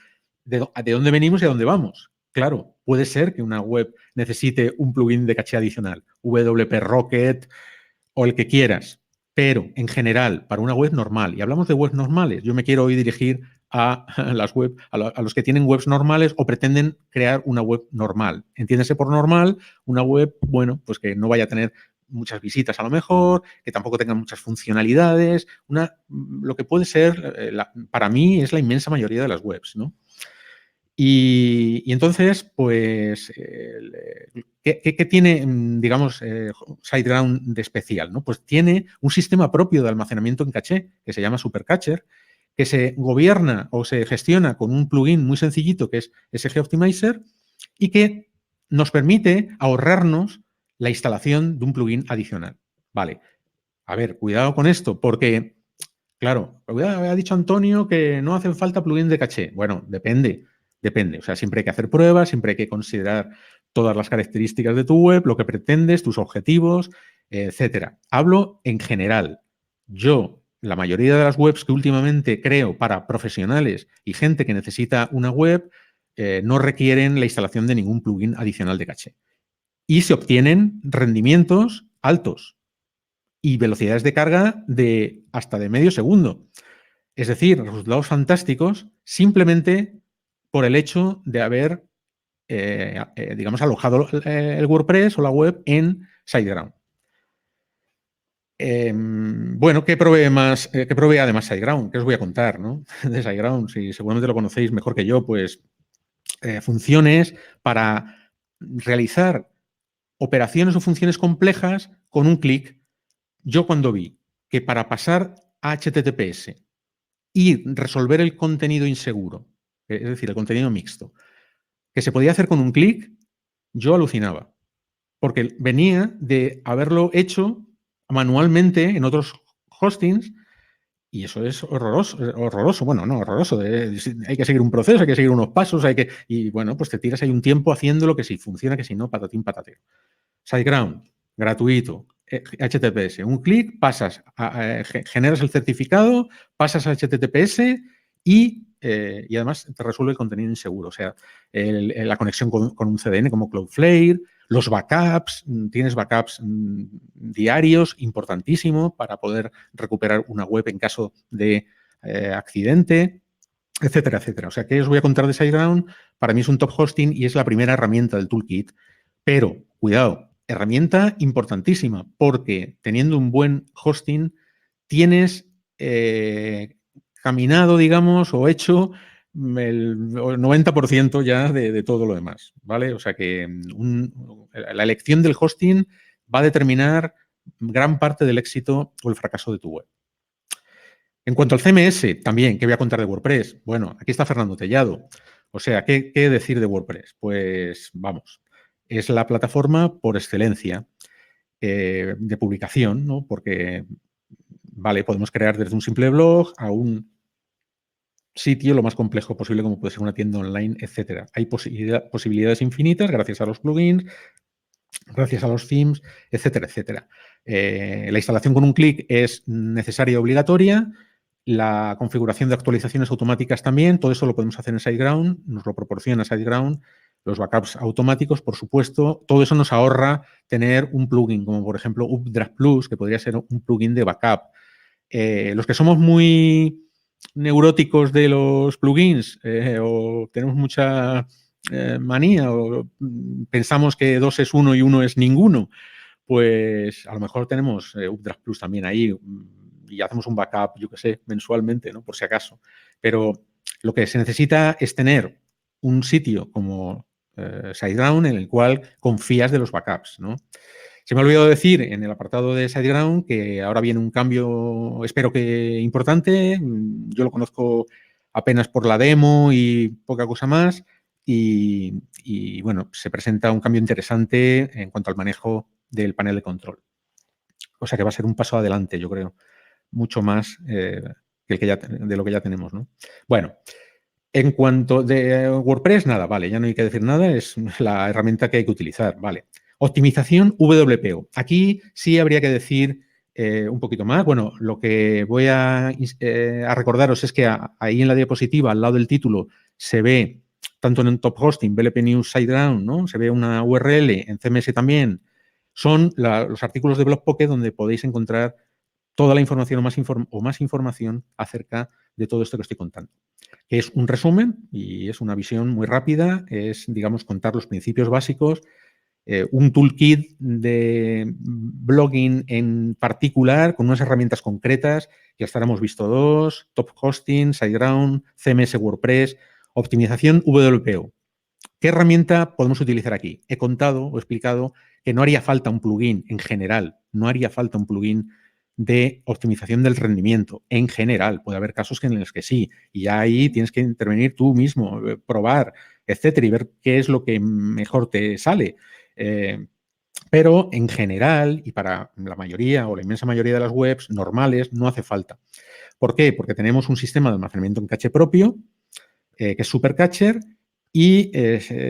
S2: ¿De dónde venimos y a dónde vamos? Claro, puede ser que una web necesite un plugin de caché adicional, WP Rocket o el que quieras, pero en general, para una web normal, y hablamos de webs normales, yo me quiero hoy dirigir a las web, a los que tienen webs normales o pretenden crear una web normal. Entiéndese por normal, una web, bueno, pues que no vaya a tener muchas visitas a lo mejor, que tampoco tenga muchas funcionalidades, lo que puede ser, para mí, es la inmensa mayoría de las webs, ¿no? Y entonces, pues, ¿qué tiene, digamos, SiteGround de especial, ¿no? Pues tiene un sistema propio de almacenamiento en caché que se llama Supercacher, que se gobierna o se gestiona con un plugin muy sencillito que es SG Optimizer y que nos permite ahorrarnos la instalación de un plugin adicional. Vale, a ver, cuidado con esto, porque, claro, ha dicho Antonio que no hacen falta plugins de caché. Bueno, depende. O sea, siempre hay que hacer pruebas, siempre hay que considerar todas las características de tu web, lo que pretendes, tus objetivos, etcétera. Hablo en general. La mayoría de las webs que últimamente creo para profesionales y gente que necesita una web, no requieren la instalación de ningún plugin adicional de caché. Y se obtienen rendimientos altos y velocidades de carga de hasta de medio segundo. Es decir, resultados fantásticos simplemente por el hecho de haber, digamos, alojado el WordPress o la web en SiteGround. Bueno, ¿qué provee además SiteGround? ¿Qué os voy a contar, ¿no? De SiteGround, si seguramente lo conocéis mejor que yo, pues funciones para realizar operaciones o funciones complejas con un clic. Yo cuando vi que para pasar a HTTPS y resolver el contenido inseguro, es decir, el contenido mixto, que se podía hacer con un clic, yo alucinaba. Porque venía de haberlo hecho manualmente en otros hostings y eso es horroroso. Bueno, no, horroroso. Hay que seguir un proceso, hay que seguir unos pasos, y bueno, pues te tiras ahí un tiempo haciéndolo que si funciona, que si no, patatín, patatero. SiteGround, gratuito, HTTPS. Un clic, generas el certificado, pasas a HTTPS y además te resuelve el contenido inseguro. O sea, la conexión con un CDN como Cloudflare, los backups, tienes backups diarios, importantísimo para poder recuperar una web en caso de accidente, etcétera, etcétera. O sea, ¿qué os voy a contar de SiteGround? Para mí es un top hosting y es la primera herramienta del toolkit. Pero, cuidado, herramienta importantísima, porque teniendo un buen hosting, tienes caminado, digamos, o hecho el 90% ya de todo lo demás, ¿vale? O sea que la elección del hosting va a determinar gran parte del éxito o el fracaso de tu web. En cuanto al CMS, también, ¿qué voy a contar de WordPress? Bueno, aquí está Fernando Tellado. O sea, ¿qué decir de WordPress? Pues vamos, es la plataforma por excelencia de publicación, ¿no? Porque, vale, podemos crear desde un simple blog a un sitio lo más complejo posible como puede ser una tienda online, etcétera. Hay posibilidades infinitas gracias a los plugins, gracias a los themes, etcétera, etcétera. La instalación con un clic es necesaria y obligatoria. La configuración de actualizaciones automáticas también, todo eso lo podemos hacer en SiteGround, nos lo proporciona SiteGround, los backups automáticos, por supuesto, todo eso nos ahorra tener un plugin, como por ejemplo Updraft Plus, que podría ser un plugin de backup. Los que somos muy neuróticos de los plugins o tenemos mucha manía o pensamos que 2 es 1 y 1 es ninguno, pues a lo mejor tenemos Updraft Plus también ahí y hacemos un backup, yo qué sé, mensualmente, ¿no? Por si acaso. Pero lo que se necesita es tener un sitio como SiteGround en el cual confías de los backups, ¿no? Se me ha olvidado decir en el apartado de SiteGround que ahora viene un cambio, espero que importante. Yo lo conozco apenas por la demo y poca cosa más. y, bueno, se presenta un cambio interesante en cuanto al manejo del panel de control. O sea que va a ser un paso adelante, yo creo, mucho más que de lo que ya tenemos, ¿no? Bueno, en cuanto de WordPress, nada, vale, ya no hay que decir nada, es la herramienta que hay que utilizar, vale. Optimización WPO. Aquí sí habría que decir un poquito más. Bueno, lo que voy a recordaros es que ahí en la diapositiva, al lado del título, se ve, tanto en Top Hosting, BLP News SiteGround, ¿no? Se ve una URL, en CMS también. Son los artículos de Blogpocket donde podéis encontrar toda la información o más información acerca de todo esto que estoy contando. Es un resumen y es una visión muy rápida, es, digamos, contar los principios básicos, un toolkit de blogging en particular con unas herramientas concretas, que hasta ahora hemos visto dos: Top Hosting, SiteGround, CMS WordPress, optimización WPO. ¿Qué herramienta podemos utilizar aquí? He contado o explicado que no haría falta un plugin en general, no haría falta un plugin de optimización del rendimiento en general. Puede haber casos en los que sí, y ahí tienes que intervenir tú mismo, probar, etcétera, y ver qué es lo que mejor te sale. Pero en general, y para la mayoría o la inmensa mayoría de las webs normales, no hace falta. ¿Por qué? Porque tenemos un sistema de almacenamiento en caché propio, que es Supercacher, y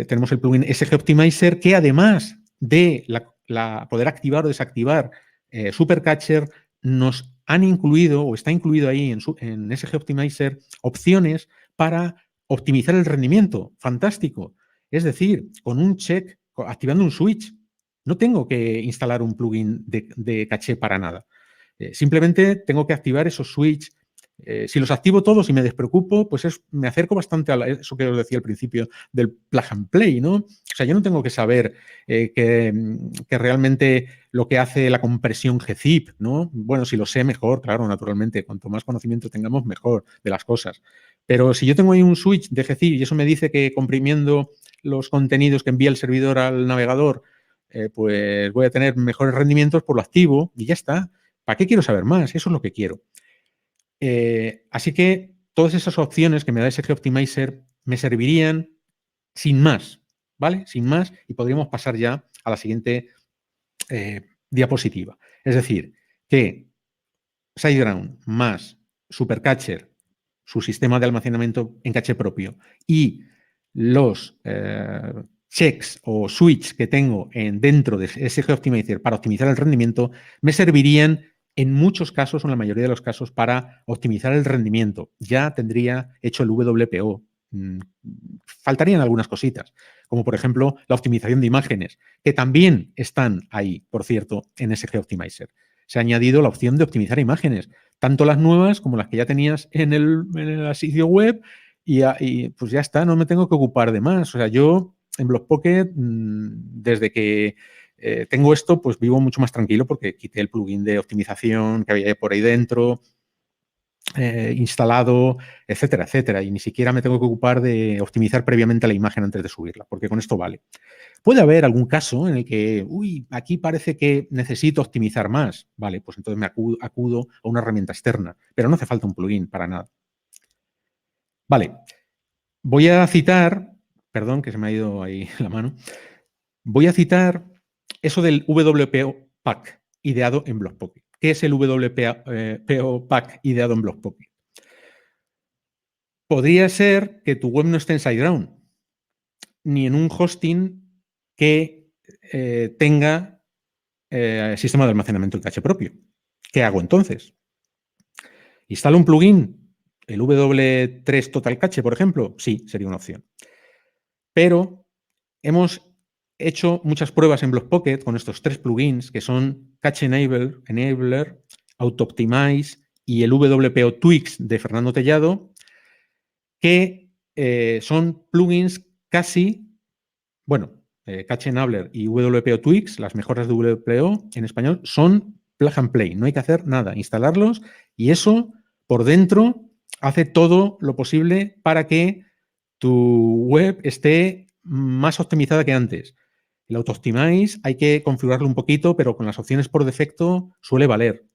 S2: tenemos el plugin SG Optimizer, que además de poder activar o desactivar Supercacher, nos han incluido o está incluido ahí en SG Optimizer opciones para optimizar el rendimiento. Fantástico. Es decir, con un check, activando un switch, no tengo que instalar un plugin de caché para nada. Simplemente tengo que activar esos switch. Si los activo todos y me despreocupo, pues me acerco bastante a eso que os decía al principio del plug and play, ¿no? O sea, yo no tengo que saber que realmente lo que hace la compresión gzip, ¿no? Bueno, si lo sé, mejor, claro, naturalmente. Cuanto más conocimiento tengamos, mejor de las cosas. Pero si yo tengo ahí un switch de gzip y eso me dice que comprimiendo los contenidos que envía el servidor al navegador, pues voy a tener mejores rendimientos, pues lo activo y ya está. ¿Para qué quiero saber más? Eso es lo que quiero. Así que todas esas opciones que me da SG Optimizer me servirían sin más, ¿vale? Sin más, y podríamos pasar ya a la siguiente diapositiva. Es decir, que SiteGround más Supercacher, su sistema de almacenamiento en caché propio, y los checks o switch que tengo dentro de SG Optimizer para optimizar el rendimiento, me servirían en muchos casos, o en la mayoría de los casos, para optimizar el rendimiento. Ya tendría hecho el WPO. Faltarían algunas cositas, como por ejemplo la optimización de imágenes, que también están ahí, por cierto, en SG Optimizer. Se ha añadido la opción de optimizar imágenes, tanto las nuevas como las que ya tenías en el sitio web, y pues ya está, no me tengo que ocupar de más. O sea, yo en Blogpocket, desde que tengo esto, pues vivo mucho más tranquilo porque quité el plugin de optimización que había por ahí dentro, instalado, etcétera, etcétera. Y ni siquiera me tengo que ocupar de optimizar previamente la imagen antes de subirla, porque con esto vale. Puede haber algún caso en el que, aquí parece que necesito optimizar más. Vale, pues entonces me acudo a una herramienta externa, pero no hace falta un plugin para nada. Vale, voy a citar, perdón que se me ha ido ahí la mano, voy a citar eso del WPO Pack ideado en Blogpocket. ¿Qué es el WPO Pack ideado en Blogpocket? Podría ser que tu web no esté en SiteGround, ni en un hosting que tenga sistema de almacenamiento en caché propio. ¿Qué hago entonces? ¿Instalo un plugin? ¿El W3 Total Cache, por ejemplo? Sí, sería una opción. Pero hemos hecho muchas pruebas en Blogpocket con estos tres plugins, que son Cache Enabler, Auto Optimize y el WPO Tweaks de Fernando Tellado, que son plugins casi, bueno, Cache Enabler y WPO Tweaks, las mejoras de WPO en español, son plug and play. No hay que hacer nada, instalarlos, y eso por dentro hace todo lo posible para que tu web esté más optimizada que antes. El Auto Optimize hay que configurarlo un poquito, pero con las opciones por defecto suele valer.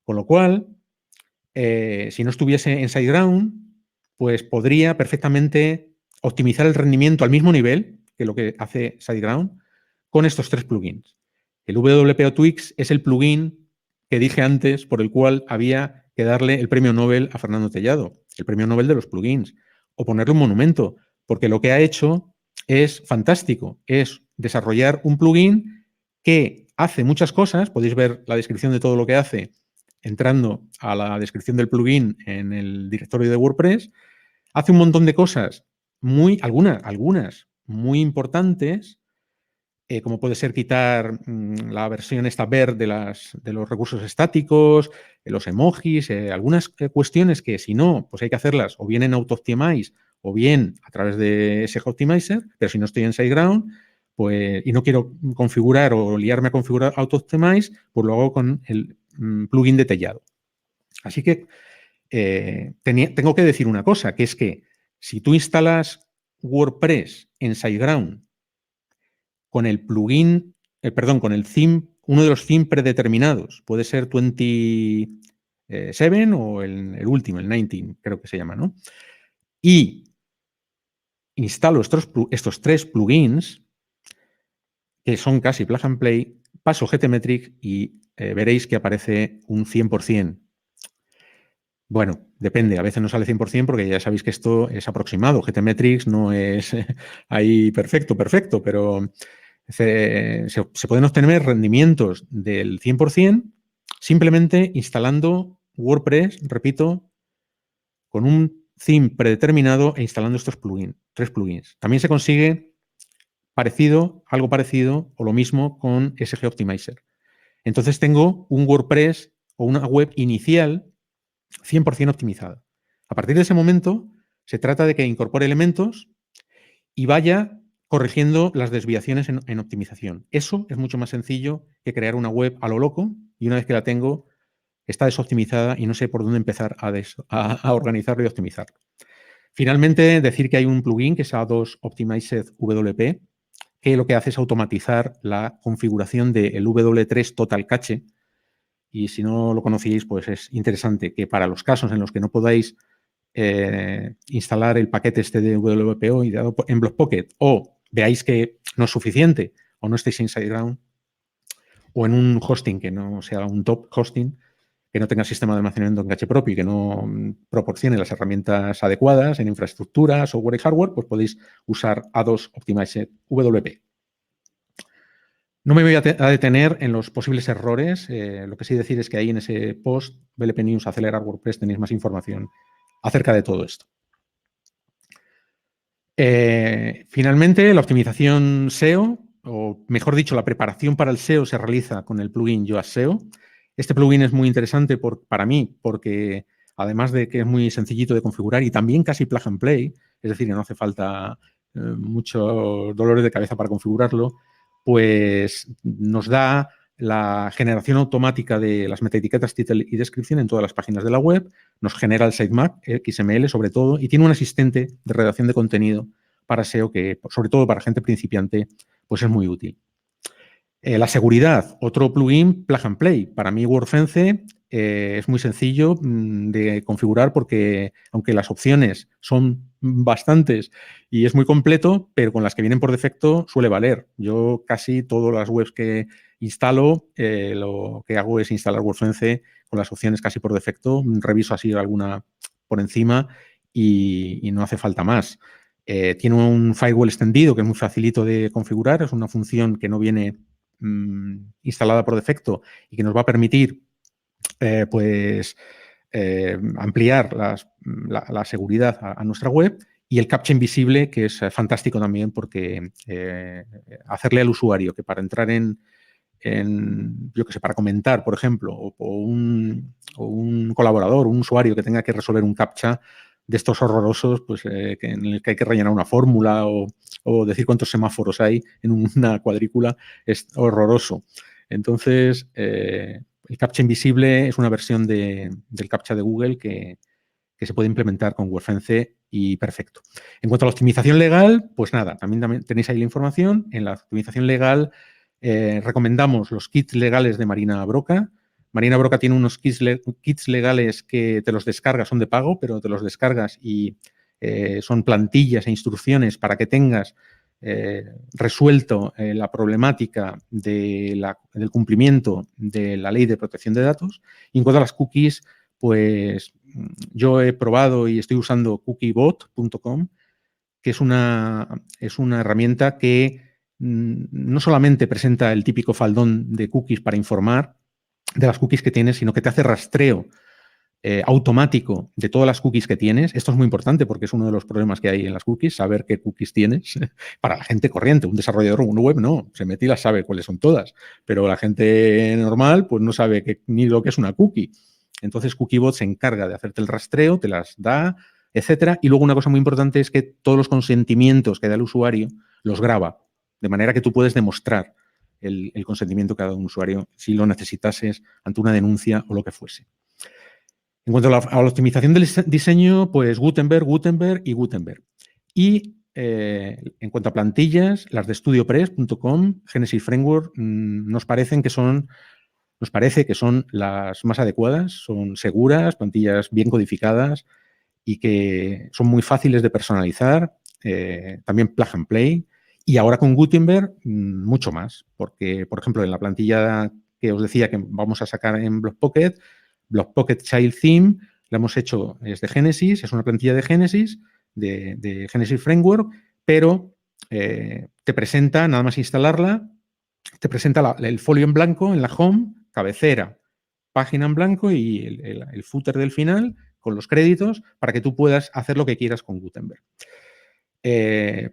S2: Con lo cual, si no estuviese en SiteGround, pues podría perfectamente optimizar el rendimiento al mismo nivel que lo que hace SiteGround con estos 3 plugins. El WPO Twix es el plugin que dije antes por el cual había que darle el premio Nobel a Fernando Tellado, el premio Nobel de los plugins, o ponerle un monumento, porque lo que ha hecho es fantástico, es desarrollar un plugin que hace muchas cosas, podéis ver la descripción de todo lo que hace entrando a la descripción del plugin en el directorio de WordPress, hace un montón de cosas, algunas muy importantes, como puede ser quitar la versión esta ver de los recursos estáticos, los emojis, algunas cuestiones que si no, pues hay que hacerlas o bien en AutoOptimize o bien a través de SG Optimizer, pero si no estoy en SiteGround pues, y no quiero configurar o liarme a configurar AutoOptimize, pues lo hago con el plugin de Tellado. Así que tengo que decir una cosa, que es que si tú instalas WordPress en SiteGround con el plugin, con el theme, uno de los themes predeterminados, puede ser 27 o el último, el 19, creo que se llama, ¿no? Y instalo estos 3 plugins, que son casi plug and play, paso GTmetrix y veréis que aparece un 100%. Bueno, depende, a veces no sale 100% porque ya sabéis que esto es aproximado. GTmetrix no es ahí perfecto, pero se pueden obtener rendimientos del 100% simplemente instalando WordPress, repito, con un theme predeterminado e instalando estos plugins, 3 plugins. También se consigue algo parecido o lo mismo con SG Optimizer. Entonces tengo un WordPress o una web inicial 100% optimizada. A partir de ese momento, se trata de que incorpore elementos y vaya corrigiendo las desviaciones en optimización. Eso es mucho más sencillo que crear una web a lo loco y una vez que la tengo, está desoptimizada y no sé por dónde empezar a organizarlo y optimizarlo. Finalmente, decir que hay un plugin que es A2 Optimized WP, que lo que hace es automatizar la configuración del W3 Total Cache. Y si no lo conocíais, pues es interesante que para los casos en los que no podáis instalar el paquete este de WPO en Blockpocket o veáis que no es suficiente o no estáis en SiteGround o en un hosting que no sea un top hosting, que no tenga sistema de almacenamiento en caché propio y que no proporcione las herramientas adecuadas en infraestructura, software y hardware, pues podéis usar A2 Optimized WP. No me voy a detener en los posibles errores. Lo que sí decir es que ahí en ese post, BLP News Acelerar WordPress, tenéis más información acerca de todo esto. Finalmente, la optimización SEO, o mejor dicho, la preparación para el SEO se realiza con el plugin Yoast SEO. Este plugin es muy interesante para mí porque, además de que es muy sencillito de configurar y también casi plug and play, es decir, que no hace falta muchos dolores de cabeza para configurarlo, pues nos da la generación automática de las metaetiquetas, title y descripción en todas las páginas de la web, nos genera el sitemap, XML sobre todo, y tiene un asistente de redacción de contenido para SEO que, sobre todo para gente principiante, pues es muy útil. La seguridad, otro plugin plug and play. Para mí WordFence es muy sencillo de configurar porque aunque las opciones son bastantes y es muy completo, pero con las que vienen por defecto suele valer. Yo casi todas las webs que instalo, lo que hago es instalar WordFence con las opciones casi por defecto. Reviso así alguna por encima y no hace falta más. Tiene un firewall extendido que es muy facilito de configurar. Es una función que no viene instalada por defecto y que nos va a permitir ampliar la seguridad a nuestra web, y el captcha invisible, que es fantástico también porque hacerle al usuario que para entrar yo que sé, para comentar, por ejemplo, o un colaborador, un usuario que tenga que resolver un captcha de estos horrorosos, pues en el que hay que rellenar una fórmula o decir cuántos semáforos hay en una cuadrícula, es horroroso. Entonces, el captcha invisible es una versión del captcha de Google que se puede implementar con WordFence y perfecto. En cuanto a la optimización legal, pues nada, también tenéis ahí la información. En la optimización legal recomendamos los kits legales de Marina Broca. Marina Broca tiene unos kits legales que te los descargas, son de pago, pero te los descargas y son plantillas e instrucciones para que tengas resuelto la problemática del cumplimiento de la ley de protección de datos. Y en cuanto a las cookies, pues yo he probado y estoy usando cookiebot.com, que es una herramienta que no solamente presenta el típico faldón de cookies para informar de las cookies que tienes, sino que te hace rastreo automático de todas las cookies que tienes. Esto es muy importante porque es uno de los problemas que hay en las cookies, saber qué cookies tienes. Para la gente corriente, un desarrollador una web no, se mete y las sabe cuáles son todas, pero la gente normal pues no sabe ni lo que es una cookie. Entonces Cookiebot se encarga de hacerte el rastreo, te las da, etcétera. Y luego una cosa muy importante es que todos los consentimientos que da el usuario los graba, de manera que tú puedes demostrar el consentimiento que ha dado un usuario si lo necesitases ante una denuncia o lo que fuese. En cuanto a la optimización del diseño, pues Gutenberg y Gutenberg. Y en cuanto a plantillas, las de StudioPress.com, Genesis Framework, nos parece que son las más adecuadas, son seguras, plantillas bien codificadas y que son muy fáciles de personalizar, también plug and play. Y ahora con Gutenberg, mucho más, porque, por ejemplo, en la plantilla que os decía que vamos a sacar en BlockPocket Child Theme, la hemos hecho desde Genesis, es una plantilla de Genesis, de Genesis Framework, pero te presenta, nada más instalarla, te presenta el folio en blanco en la home, cabecera, página en blanco y el footer del final con los créditos para que tú puedas hacer lo que quieras con Gutenberg.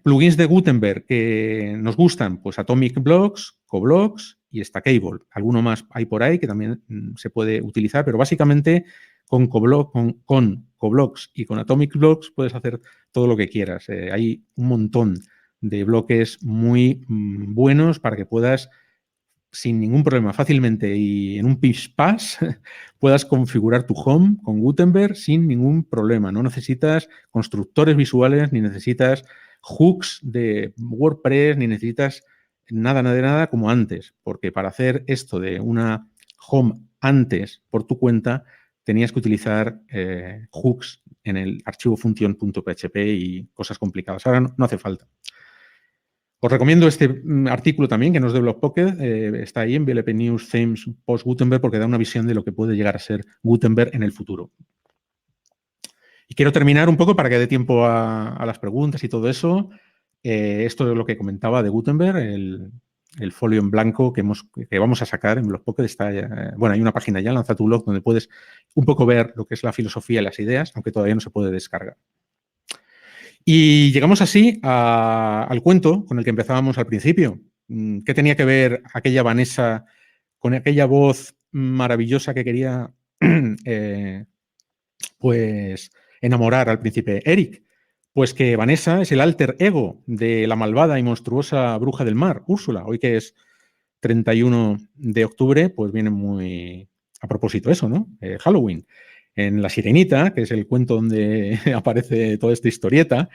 S2: Plugins de Gutenberg que nos gustan, pues Atomic Blocks, CoBlocks y Stackable. Alguno más hay por ahí que también se puede utilizar, pero básicamente con CoBlocks y con Atomic Blocks puedes hacer todo lo que quieras. Hay un montón de bloques muy buenos para que puedas, sin ningún problema, fácilmente y en un pish-pass, puedas configurar tu home con Gutenberg sin ningún problema. No necesitas constructores visuales, ni necesitas hooks de WordPress, ni necesitas nada como antes, porque para hacer esto de una home antes por tu cuenta, tenías que utilizar hooks en el archivo function.php y cosas complicadas. Ahora no hace falta. Os recomiendo este artículo también, que no es de BlockPocket, está ahí en BLP News Themes Post Gutenberg, porque da una visión de lo que puede llegar a ser Gutenberg en el futuro. Y quiero terminar un poco para que dé tiempo a las preguntas y todo eso. Esto es lo que comentaba de Gutenberg, el folio en blanco que vamos a sacar en BlockPocket. Bueno, hay una página ya, Lanza tu Blog, donde puedes un poco ver lo que es la filosofía y las ideas, aunque todavía no se puede descargar. Y llegamos así al cuento con el que empezábamos al principio. ¿Qué tenía que ver aquella Vanessa con aquella voz maravillosa que quería pues enamorar al príncipe Eric? Pues que Vanessa es el alter ego de la malvada y monstruosa bruja del mar, Úrsula. Hoy que es 31 de octubre, pues viene muy a propósito eso, ¿no? Halloween. En La Sirenita, que es el cuento donde aparece toda esta historieta,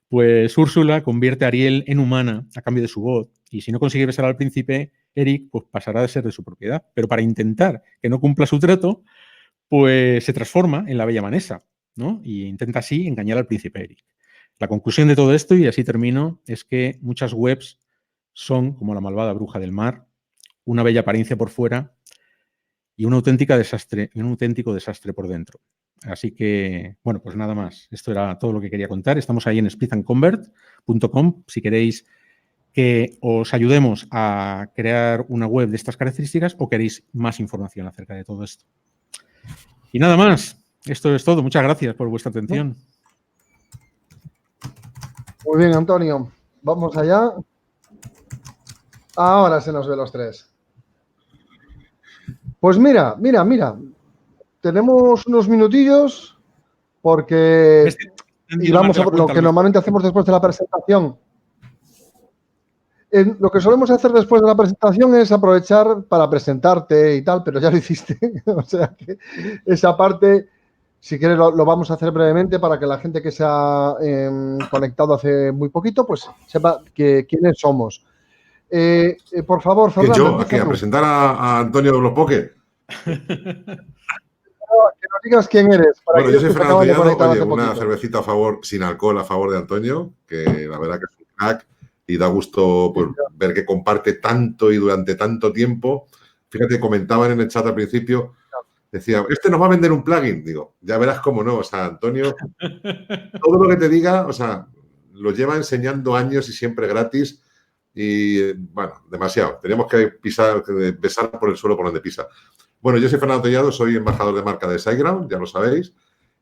S2: pues Úrsula convierte a Ariel en humana a cambio de su voz. Y si no consigue besar al príncipe, Eric pues pasará de ser de su propiedad. Pero para intentar que no cumpla su trato, pues se transforma en la bella Vanessa, ¿no? Y intenta así engañar al príncipe Eric. La conclusión de todo esto, y así termino, es que muchas webs son como la malvada bruja del mar, una bella apariencia por fuera y un auténtico desastre por dentro. Así que, bueno, pues nada más. Esto era todo lo que quería contar. Estamos ahí en splitandconvert.com. Si queréis que os ayudemos a crear una web de estas características o queréis más información acerca de todo esto. Y nada más. Esto es todo. Muchas gracias por vuestra atención.
S1: Muy bien, Antonio. Vamos allá. Ahora se nos ve los tres. Pues mira. Tenemos unos minutillos porque y vamos a lo que normalmente hacemos después de la presentación. Lo que solemos hacer después de la presentación es aprovechar para presentarte y tal, pero ya lo hiciste. O sea que esa parte, si quieres, lo vamos a hacer brevemente para que la gente que se ha conectado hace muy poquito, pues sepa quiénes somos. Por favor, Fernando.
S3: Yo, aquí a presentar a Antonio de BlockPocket.
S1: que nos digas quién eres.
S3: Bueno, yo soy Fernando Tellado, oye, una
S1: poquito.
S3: cervecita a favor, sin alcohol, a favor de Antonio, que la verdad que es un crack y da gusto pues, ver que comparte tanto y durante tanto tiempo. Fíjate, comentaban en el chat al principio, decía, este nos va a vender un plugin. Digo, ya verás cómo no. O sea, Antonio, todo lo que te diga, o sea, lo lleva enseñando años y siempre gratis. Y, bueno, demasiado. Tenemos que besar por el suelo por donde pisa. Bueno, yo soy Fernando Tellado, soy embajador de marca de SiteGround, ya lo sabéis,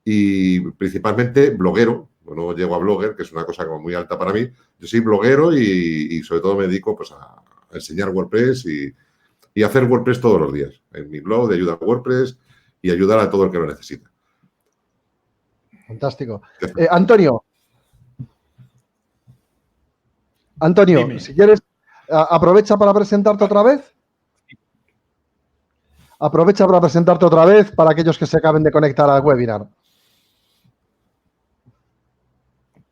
S3: y principalmente bloguero. Bueno, llego a blogger, que es una cosa como muy alta para mí. Yo soy bloguero y sobre todo me dedico pues, a enseñar WordPress y hacer WordPress todos los días. En mi blog de ayuda a WordPress y ayudar a todo el que lo necesita.
S1: Fantástico. Antonio, dime. Si quieres, aprovecha para presentarte otra vez. Aprovecha para presentarte otra vez para aquellos que se acaben de conectar al webinar.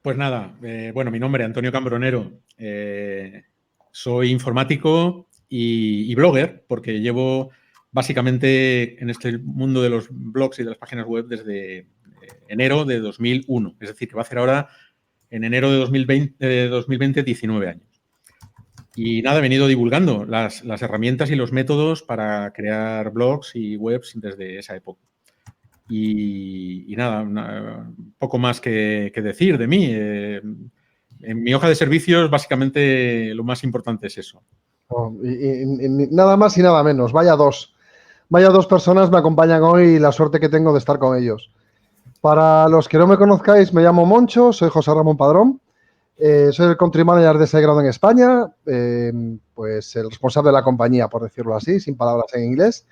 S2: Pues nada, bueno, mi nombre es Antonio Cambronero. Soy informático y blogger, porque llevo básicamente en este mundo de los blogs y de las páginas web desde enero de 2001. Es decir, que va a hacer ahora en enero de 2020 19 años. Y nada, he venido divulgando las herramientas y los métodos para crear blogs y webs desde esa época. Y nada, poco más que decir de mí. En mi hoja de servicios, básicamente, lo más importante es eso.
S1: Nada más y nada menos. Vaya dos personas me acompañan hoy y la suerte que tengo de estar con ellos. Para los que no me conozcáis, me llamo Moncho, soy José Ramón Padrón. Soy el Country Manager de SiteGround en España, pues el responsable de la compañía, por decirlo así, sin palabras en inglés.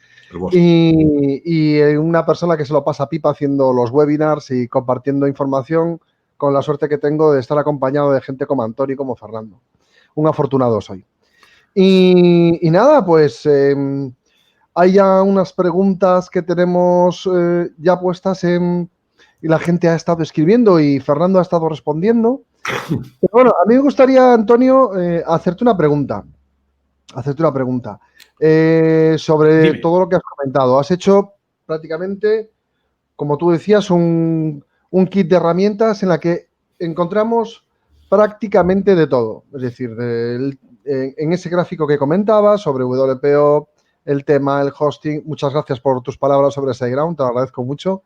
S1: Y una persona que se lo pasa pipa haciendo los webinars y compartiendo información, con la suerte que tengo de estar acompañado de gente como Antonio y como Fernando. Un afortunado soy. Y nada, pues hay ya unas preguntas que tenemos ya puestas y la gente ha estado escribiendo y Fernando ha estado respondiendo. Pero bueno, a mí me gustaría, Antonio, hacerte una pregunta. Sobre
S2: Dime.
S1: todo lo que has comentado. Has hecho prácticamente, como tú decías, un kit de herramientas en la que encontramos prácticamente de todo. Es decir, en ese gráfico que comentabas sobre WPO, el tema, el hosting. Muchas gracias por tus palabras sobre SiteGround, te lo agradezco mucho.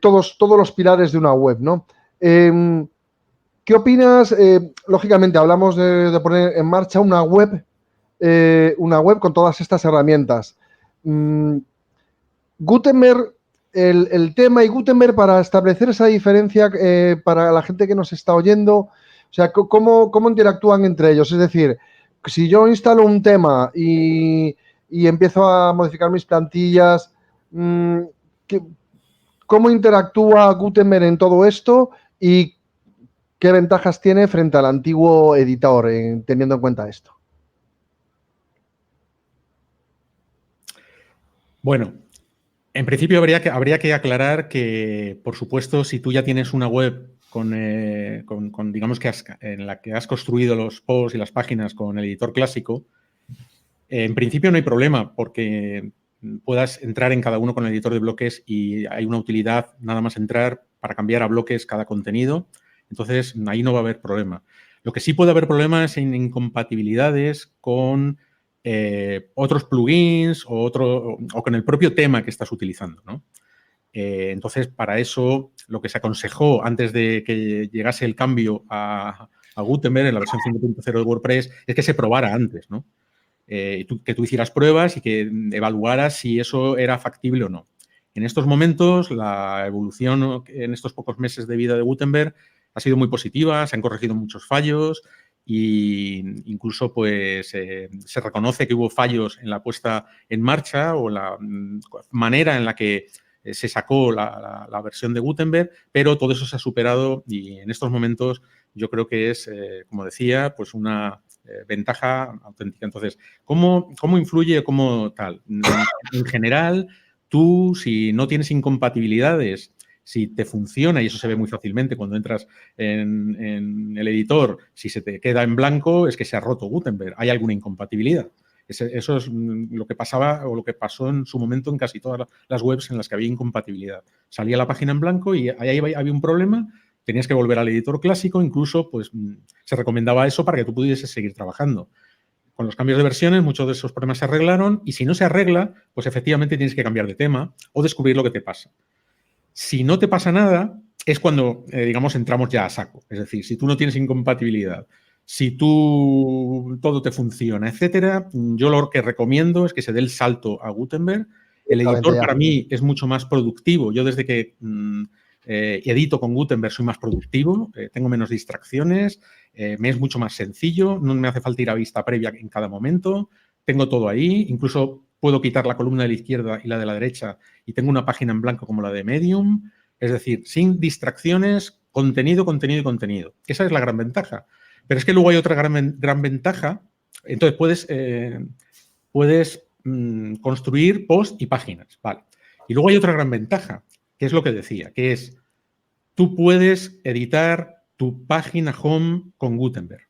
S1: Todos los pilares de una web, ¿no? ¿Qué opinas? Lógicamente, hablamos de poner en marcha una web con todas estas herramientas. Gutenberg, el tema y Gutenberg, para establecer esa diferencia para la gente que nos está oyendo, o sea, ¿cómo interactúan entre ellos? Es decir, si yo instalo un tema y empiezo a modificar mis plantillas, ¿cómo interactúa Gutenberg en todo esto y qué ventajas tiene frente al antiguo editor, teniendo en cuenta esto?
S2: Bueno, en principio habría que aclarar que, por supuesto, si tú ya tienes una web con digamos, en la que has construido los posts y las páginas con el editor clásico, en principio no hay problema porque puedas entrar en cada uno con el editor de bloques y hay una utilidad nada más entrar para cambiar a bloques cada contenido. Entonces, ahí no va a haber problema. Lo que sí puede haber problema es en incompatibilidades con otros plugins o con el propio tema que estás utilizando, ¿no? Entonces, para eso, lo que se aconsejó antes de que llegase el cambio a Gutenberg en la versión 5.0 de WordPress es que se probara antes, ¿no? Que tú hicieras pruebas y que evaluaras si eso era factible o no. En estos momentos, la evolución en estos pocos meses de vida de Gutenberg ha sido muy positiva, se han corregido muchos fallos e incluso pues, se reconoce que hubo fallos en la puesta en marcha o la manera en la que se sacó la versión de Gutenberg, pero todo eso se ha superado y en estos momentos yo creo que es, como decía, pues una ventaja auténtica. Entonces, ¿cómo influye cómo tal? En general, tú, si no tienes incompatibilidades, si te funciona, y eso se ve muy fácilmente cuando entras en el editor, si se te queda en blanco, es que se ha roto Gutenberg, hay alguna incompatibilidad. Eso es lo que pasaba o lo que pasó en su momento en casi todas las webs en las que había incompatibilidad. Salía la página en blanco y ahí había un problema, tenías que volver al editor clásico, incluso pues se recomendaba eso para que tú pudieses seguir trabajando. Con los cambios de versiones, muchos de esos problemas se arreglaron y si no se arregla, pues efectivamente tienes que cambiar de tema o descubrir lo que te pasa. Si no te pasa nada, es cuando, digamos, entramos ya a saco. Es decir, si tú no tienes incompatibilidad, si todo te funciona, etcétera, yo lo que recomiendo es que se dé el salto a Gutenberg. El editor para mí es mucho más productivo. Yo desde que edito con Gutenberg soy más productivo, tengo menos distracciones, me es mucho más sencillo, no me hace falta ir a vista previa en cada momento, tengo todo ahí, incluso puedo quitar la columna de la izquierda y la de la derecha y tengo una página en blanco como la de Medium, es decir, sin distracciones, contenido, contenido y contenido. Esa es la gran ventaja. Pero es que luego hay otra gran ventaja, entonces puedes construir post y páginas, ¿vale? Y luego hay otra gran ventaja, que es lo que decía, que es tú puedes editar tu página home con Gutenberg.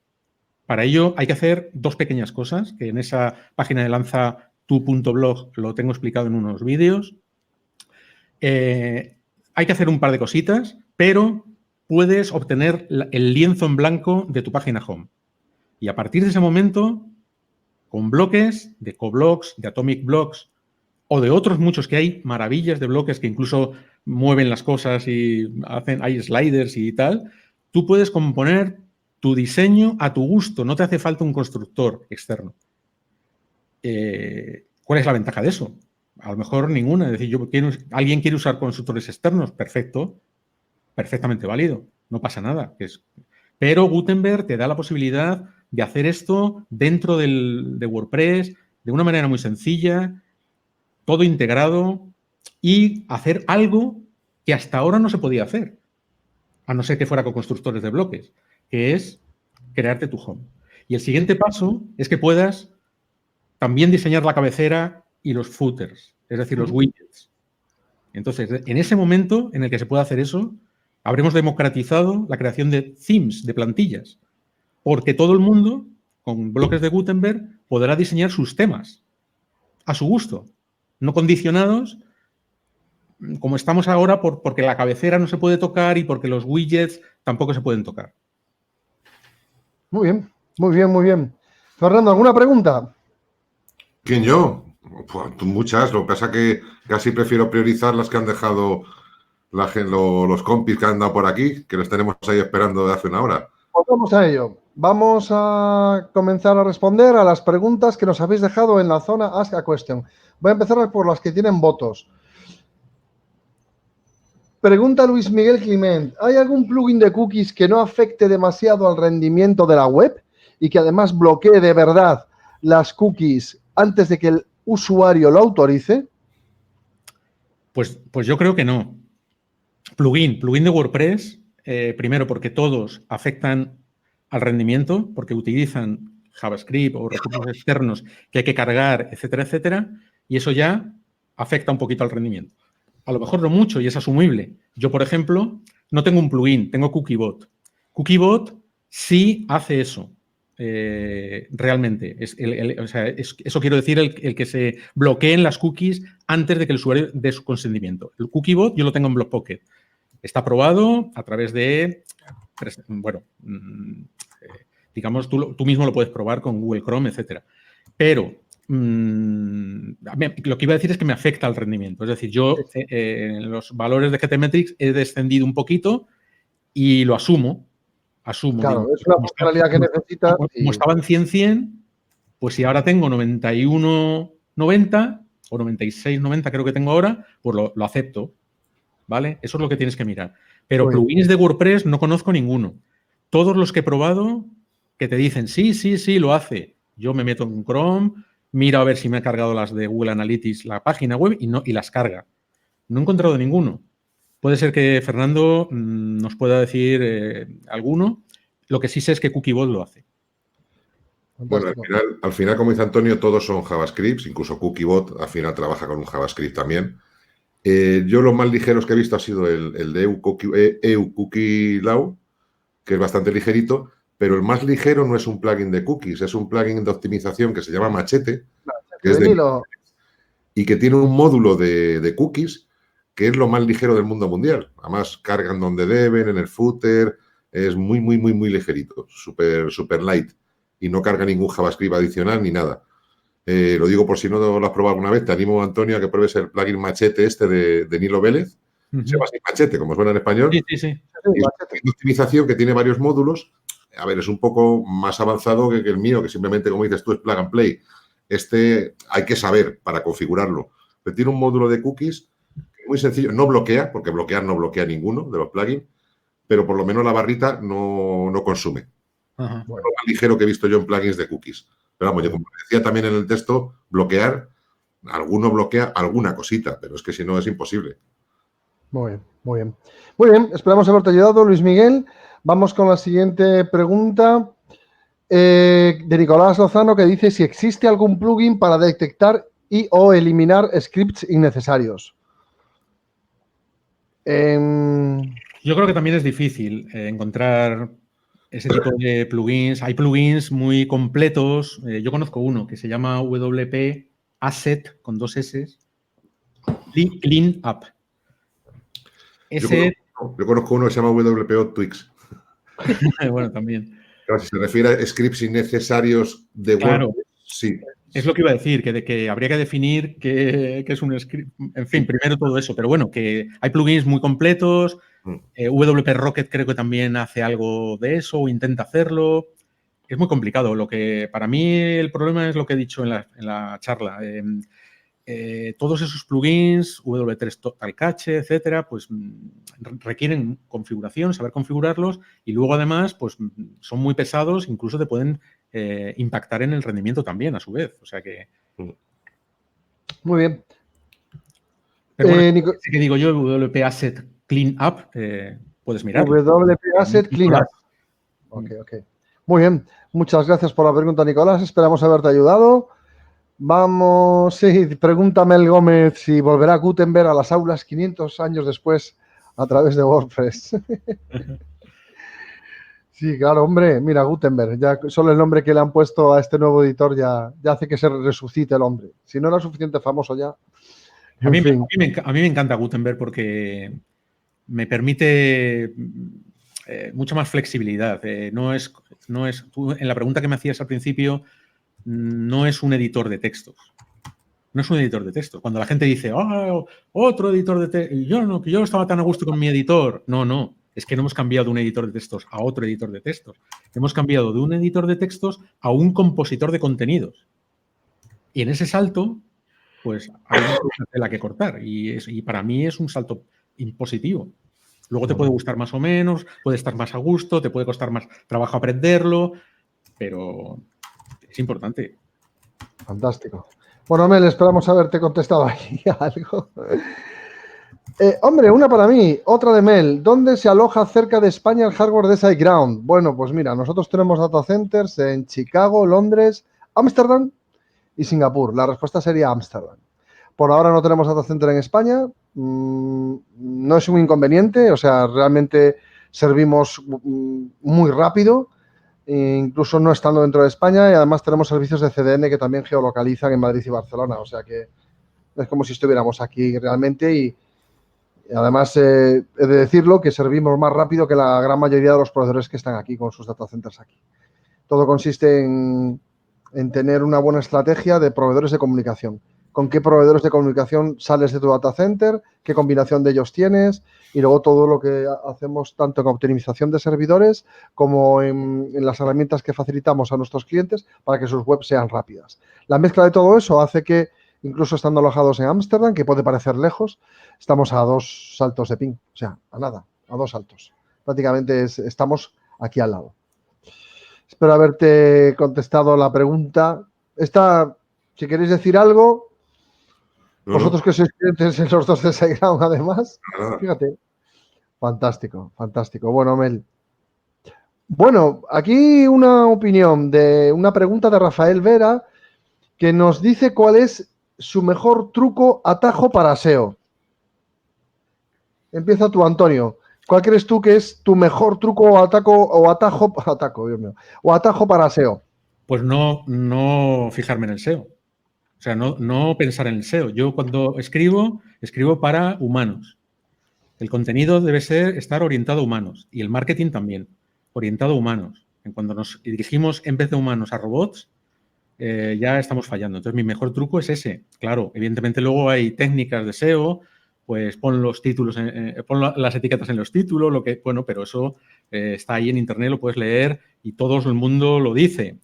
S2: Para ello hay que hacer dos pequeñas cosas, que en esa página de lanza-tu.blog lo tengo explicado en unos vídeos. Hay que hacer un par de cositas, pero puedes obtener el lienzo en blanco de tu página home. Y a partir de ese momento, con bloques de CoBlocks, de Atomic Blocks o de otros muchos que hay, maravillas de bloques que incluso mueven las cosas y hay sliders y tal, tú puedes componer tu diseño a tu gusto, no te hace falta un constructor externo. ¿Cuál es la ventaja de eso? A lo mejor ninguna. Es decir, alguien quiere usar constructores externos, perfecto, perfectamente válido, no pasa nada. Pero Gutenberg te da la posibilidad de hacer esto dentro de WordPress de una manera muy sencilla, todo integrado y hacer algo que hasta ahora no se podía hacer, a no ser que fuera con constructores de bloques, que es crearte tu home. Y el siguiente paso es que puedas también diseñar la cabecera y los footers, es decir, los widgets. Entonces, en ese momento en el que se pueda hacer eso, habremos democratizado la creación de themes, de plantillas, porque todo el mundo, con bloques de Gutenberg, podrá diseñar sus temas a su gusto, no condicionados, como estamos ahora, porque la cabecera no se puede tocar y porque los widgets tampoco se pueden tocar.
S1: Muy bien, muy bien, muy bien. Fernando, ¿alguna pregunta?
S3: ¿Quién, yo? Pues muchas, lo que pasa es que casi prefiero priorizar las que han dejado los compis que han dado por aquí, que los tenemos ahí esperando de hace una hora.
S1: Pues vamos a ello. Vamos a comenzar a responder a las preguntas que nos habéis dejado en la zona Ask a Question. Voy a empezar por las que tienen votos. Pregunta Luis Miguel Climent, ¿hay algún plugin de cookies que no afecte demasiado al rendimiento de la web y que además bloquee de verdad las cookies antes de que el usuario lo autorice?
S2: Pues yo creo que no. Plugin de WordPress, primero porque todos afectan al rendimiento, porque utilizan JavaScript o recursos externos que hay que cargar, etcétera, etcétera, y eso ya afecta un poquito al rendimiento. A lo mejor no mucho y es asumible. Yo, por ejemplo, no tengo un plugin, tengo Cookiebot. Cookiebot sí hace eso, realmente. Eso quiero decir, el que se bloqueen las cookies antes de que el usuario dé su consentimiento. El Cookiebot yo lo tengo en BlockPocket. Está aprobado a través de, bueno, digamos, tú mismo lo puedes probar con Google Chrome, etcétera. Pero lo que iba a decir es que me afecta al rendimiento. Es decir, yo en los valores de GTmetrix he descendido un poquito y lo asumo.
S1: Claro,
S2: Digo,
S1: es una funcionalidad que necesitas.
S2: Como estaba en 100, pues si ahora tengo 91,90 o 96,90 creo que tengo ahora, pues lo acepto. ¿Vale? Eso es lo que tienes que mirar. Pero plugins de WordPress no conozco ninguno. Todos los que he probado que te dicen, sí, lo hace. Yo me meto en Chrome, miro a ver si me ha cargado las de Google Analytics, la página web, y las carga. No he encontrado ninguno. Puede ser que Fernando nos pueda decir alguno. Lo que sí sé es que Cookiebot lo hace.
S3: Bueno, al final, como dice Antonio, todos son JavaScripts, incluso Cookiebot al final trabaja con un JavaScript también. Yo los más ligeros que he visto ha sido el de EU Cookie Law, que es bastante ligerito, pero el más ligero no es un plugin de cookies, es un plugin de optimización que se llama Machete, que es y que tiene un módulo de cookies que es lo más ligero del mundo mundial. Además, cargan donde deben, en el footer, es muy, muy, muy, muy ligerito, súper, súper light, y no carga ningún JavaScript adicional ni nada. Lo digo por si no lo has probado alguna vez, te animo, Antonio, a que pruebes el plugin Machete este de Nilo Vélez. Se llama así Machete, como suena en español.
S2: Sí, sí, sí.
S3: Y es una optimización que tiene varios módulos. A ver, es un poco más avanzado que el mío, que simplemente, como dices tú, es plug and play. Este hay que saber para configurarlo. Pero tiene un módulo de cookies muy sencillo. No bloquea, porque bloquear no bloquea ninguno de los plugins, pero por lo menos la barrita no consume.
S2: Ajá.
S3: Es lo más ligero que he visto yo en plugins de cookies. Pero vamos, yo como decía también en el texto, bloquear, alguno bloquea alguna cosita, pero es que si no es imposible.
S1: Muy bien, muy bien. Muy bien, esperamos haberte ayudado, Luis Miguel. Vamos con la siguiente pregunta de Nicolás Lozano, que dice si existe algún plugin para detectar y o eliminar scripts innecesarios.
S2: Yo creo que también es difícil encontrar ese tipo de plugins. Hay plugins muy completos. Yo conozco uno que se llama WP Asset con 2 S. Clean Up.
S3: Yo conozco uno que se llama WPO Twix.
S2: Bueno, también.
S3: Claro, si se refiere a scripts innecesarios de
S2: Claro.
S3: WordPress, sí.
S2: Es lo que iba a decir, que habría que definir qué es un script. En fin, primero todo eso. Pero bueno, que hay plugins muy completos. WP Rocket creo que también hace algo de eso o intenta hacerlo. Es muy complicado. Lo que para mí el problema es lo que he dicho en la charla. Todos esos plugins, W3 Total Cache, etcétera, pues requieren configuración, saber configurarlos y luego además pues son muy pesados, incluso te pueden impactar en el rendimiento también a su vez. O sea que...
S1: Muy bien.
S2: Pero bueno, que digo yo, WP Asset Clean Up, puedes mirar.
S1: WP Asset Clean Up. Ok. Muy bien. Muchas gracias por la pregunta, Nicolás. Esperamos haberte ayudado. Vamos, sí, pregunta Mel Gómez si volverá Gutenberg a las aulas 500 años después a través de WordPress. Sí, claro, hombre, mira, Gutenberg, ya solo el nombre que le han puesto a este nuevo editor ya hace que se resucite el hombre. Si no era suficiente famoso ya.
S2: A mí me encanta Gutenberg porque me permite mucha más flexibilidad. Tú, en la pregunta que me hacías al principio, no es un editor de textos. No es un editor de textos. Cuando la gente dice, otro editor de textos, que yo estaba tan a gusto con mi editor. No. Es que no hemos cambiado de un editor de textos a otro editor de textos. Hemos cambiado de un editor de textos a un compositor de contenidos. Y en ese salto, pues hay una tela que cortar. Y para mí es un salto impositivo. Luego te puede gustar más o menos, puede estar más a gusto, te puede costar más trabajo aprenderlo, pero es importante.
S1: Fantástico. Bueno, Mel, esperamos haberte contestado aquí algo. Hombre, una para mí, otra de Mel. ¿Dónde se aloja cerca de España el hardware de SiteGround? Bueno, pues mira, nosotros tenemos data centers en Chicago, Londres, Ámsterdam y Singapur. La respuesta sería Ámsterdam. Por ahora no tenemos data center en España. No es un inconveniente, o sea, realmente servimos muy rápido, incluso no estando dentro de España, y además tenemos servicios de CDN que también geolocalizan en Madrid y Barcelona, o sea que es como si estuviéramos aquí realmente y además he de decirlo que servimos más rápido que la gran mayoría de los proveedores que están aquí con sus data centers aquí. Todo consiste en tener una buena estrategia de proveedores de comunicación. Con qué proveedores de comunicación sales de tu data center, qué combinación de ellos tienes y luego todo lo que hacemos tanto en optimización de servidores como en las herramientas que facilitamos a nuestros clientes para que sus webs sean rápidas. La mezcla de todo eso hace que, incluso estando alojados en Ámsterdam, que puede parecer lejos, estamos a 2 saltos de ping, o sea, a nada, a 2 saltos. Prácticamente estamos aquí al lado. Espero haberte contestado la pregunta. Esta, si queréis decir algo, vosotros que sois clientes en los dos de SiteGround, además, fíjate. Fantástico. Bueno, Mel. Bueno, aquí una opinión de una pregunta de Rafael Vera que nos dice cuál es su mejor truco, atajo para SEO. Empieza tú, Antonio. ¿Cuál crees tú que es tu mejor truco o atajo, Dios mío, o atajo para SEO?
S2: Pues no fijarme en el SEO. O sea, no pensar en el SEO. Yo cuando escribo para humanos. El contenido debe estar orientado a humanos y el marketing también, orientado a humanos. Cuando nos dirigimos en vez de humanos a robots, ya estamos fallando. Entonces, mi mejor truco es ese. Claro, evidentemente luego hay técnicas de SEO, pues pon los títulos, pon las etiquetas en los títulos, bueno, pero eso está ahí en internet, lo puedes leer y todo el mundo lo dice.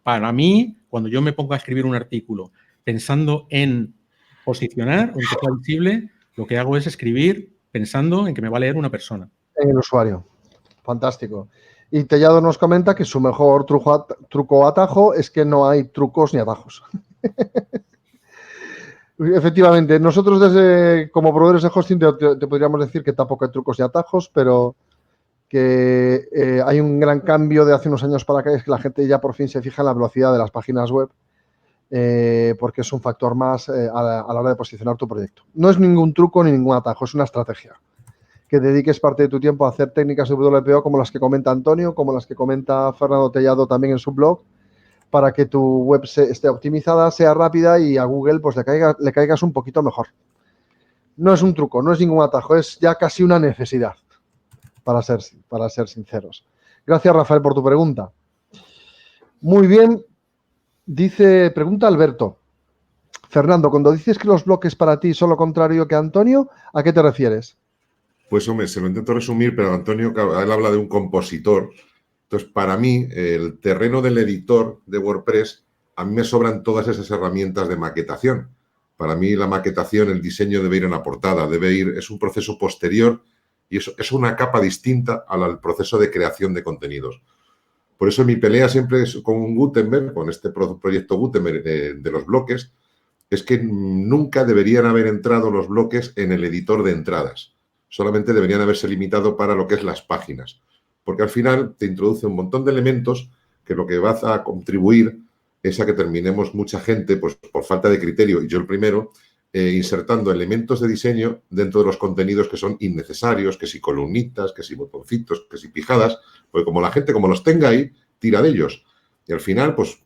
S2: Para mí, cuando yo me pongo a escribir un artículo pensando en posicionar o en que sea visible, lo que hago es escribir pensando en que me va a leer una persona.
S1: En el usuario. Fantástico. Y Tellado nos comenta que su mejor truco o atajo es que no hay trucos ni atajos. Efectivamente, nosotros como proveedores de hosting te podríamos decir que tampoco hay trucos ni atajos, pero que hay un gran cambio de hace unos años para acá, es que la gente ya por fin se fija en la velocidad de las páginas web, porque es un factor más a la hora de posicionar tu proyecto. No es ningún truco ni ningún atajo, es una estrategia. Que dediques parte de tu tiempo a hacer técnicas de WPO como las que comenta Antonio, como las que comenta Fernando Tellado también en su blog, para que tu web esté optimizada, sea rápida y a Google pues le caigas un poquito mejor. No es un truco, no es ningún atajo, es ya casi una necesidad, para ser sinceros. Gracias, Rafael, por tu pregunta. Muy bien, pregunta Alberto. Fernando, cuando dices que los bloques para ti son lo contrario que Antonio, ¿a qué te refieres?
S3: Pues hombre, se lo intento resumir, pero Antonio, él habla de un compositor. Entonces, para mí, el terreno del editor de WordPress, a mí me sobran todas esas herramientas de maquetación. Para mí, la maquetación, el diseño debe ir en la portada, es un proceso posterior y es una capa distinta al proceso de creación de contenidos. Por eso mi pelea siempre es con Gutenberg, con este proyecto Gutenberg de los bloques, es que nunca deberían haber entrado los bloques en el editor de entradas. Solamente deberían haberse limitado para lo que es las páginas. Porque al final te introduce un montón de elementos que lo que va a contribuir es a que terminemos mucha gente, pues por falta de criterio, y yo el primero, insertando elementos de diseño dentro de los contenidos que son innecesarios, que si columnitas, que si botoncitos, que si pijadas, porque como la gente, como los tenga ahí, tira de ellos. Y al final, pues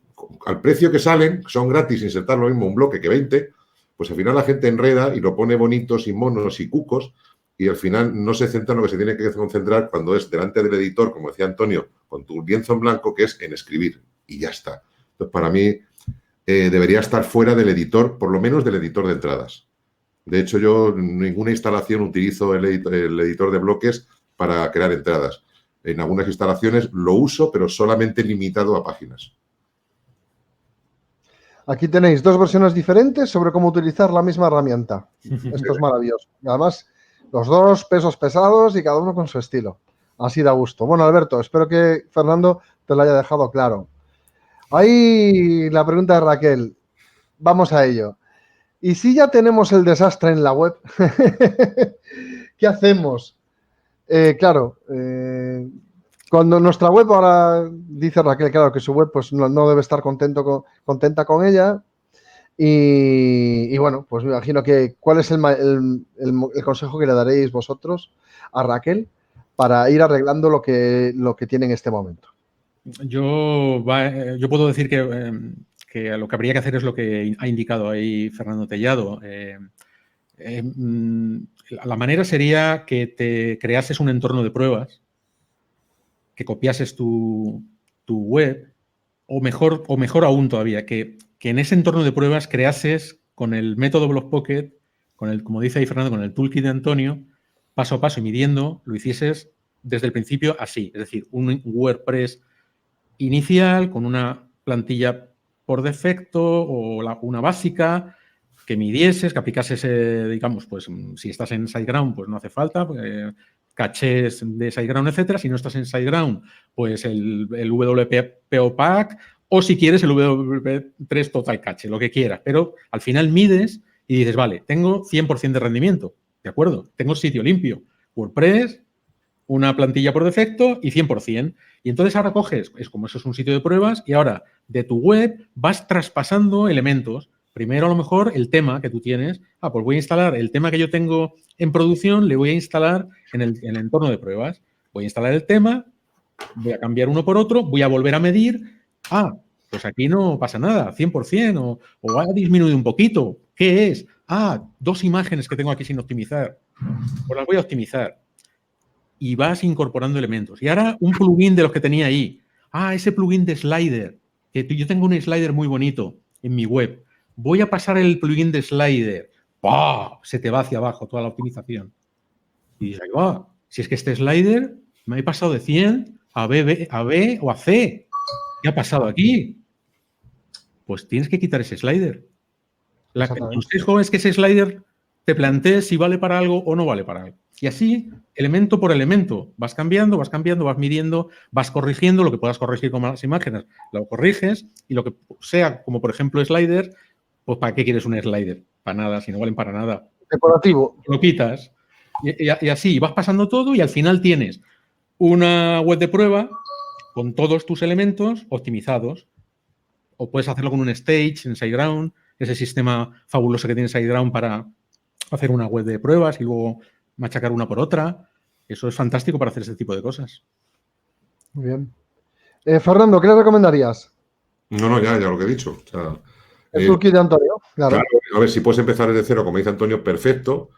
S3: al precio que salen, son gratis insertar lo mismo un bloque que 20, pues al final la gente enreda y lo pone bonitos y monos y cucos, y al final no se centra en lo que se tiene que concentrar cuando es delante del editor, como decía Antonio, con tu lienzo en blanco, que es en escribir, y ya está. Entonces, para mí, debería estar fuera del editor, por lo menos del editor de entradas. De hecho, yo en ninguna instalación utilizo el editor de bloques para crear entradas. En algunas instalaciones lo uso, pero solamente limitado a páginas.
S1: Aquí tenéis dos versiones diferentes sobre cómo utilizar la misma herramienta. Esto es maravilloso. Además, los dos pesos pesados y cada uno con su estilo. Así da gusto. Bueno, Alberto, espero que Fernando te lo haya dejado claro. Ahí la pregunta de Raquel. Vamos a ello. ¿Y si ya tenemos el desastre en la web? ¿Qué hacemos? Claro, cuando nuestra web ahora, dice Raquel, claro, que su web pues no debe estar contenta con ella. Y bueno, pues me imagino que ¿cuál es el consejo que le daréis vosotros a Raquel para ir arreglando lo que tiene en este momento?
S2: Yo puedo decir que lo que habría que hacer es lo que ha indicado ahí Fernando Tellado. La manera sería que te creases un entorno de pruebas, que copiases tu web, o mejor aún todavía, que en ese entorno de pruebas creases con el método BlockPocket, como dice ahí Fernando, con el toolkit de Antonio, paso a paso y midiendo, lo hicieses desde el principio así. Es decir, un WordPress inicial con una plantilla por defecto o una básica, que midieses, que aplicases, digamos, pues si estás en SiteGround, pues no hace falta, cachés de SiteGround, etcétera. Si no estás en SiteGround, pues el WP Pack, o si quieres el WP3 Total Cache, lo que quieras. Pero al final mides y dices, vale, tengo 100% de rendimiento, ¿de acuerdo? Tengo sitio limpio, WordPress, una plantilla por defecto y 100%. Y entonces ahora coges, es como eso es un sitio de pruebas, y ahora de tu web vas traspasando elementos. Primero, a lo mejor, el tema que tú tienes. Pues voy a instalar el tema que yo tengo en producción, le voy a instalar en el entorno de pruebas. Voy a instalar el tema, voy a cambiar uno por otro, voy a volver a medir. Pues aquí no pasa nada, 100%, o ha disminuido un poquito. ¿Qué es? 2 imágenes que tengo aquí sin optimizar. Pues las voy a optimizar. Y vas incorporando elementos. Y ahora un plugin de los que tenía ahí. Ese plugin de slider. Que yo tengo un slider muy bonito en mi web. Voy a pasar el plugin de slider. ¡Pah! Se te va hacia abajo toda la optimización. Y dices, si es que este slider me he pasado de 100 a B o a C. ¿Qué ha pasado aquí? Pues tienes que quitar ese slider. El consejo es que ese slider te plantees si vale para algo o no vale para algo. Y así, elemento por elemento, vas cambiando, vas midiendo, vas corrigiendo lo que puedas corregir con las imágenes, lo corriges y lo que sea, como por ejemplo slider, pues ¿para qué quieres un slider? Para nada, si no valen para nada.
S1: Decorativo.
S2: Lo quitas. Y así vas pasando todo y al final tienes una web de prueba con todos tus elementos optimizados. O puedes hacerlo con un stage en SiteGround, ese sistema fabuloso que tiene SiteGround para hacer una web de pruebas y luego machacar una por otra. Eso es fantástico para hacer ese tipo de cosas.
S1: Muy bien. Fernando, ¿qué le recomendarías?
S3: No, ya lo que he dicho. O sea,
S1: el toolkit de Antonio, claro.
S3: A ver, si puedes empezar desde cero, como dice Antonio, perfecto,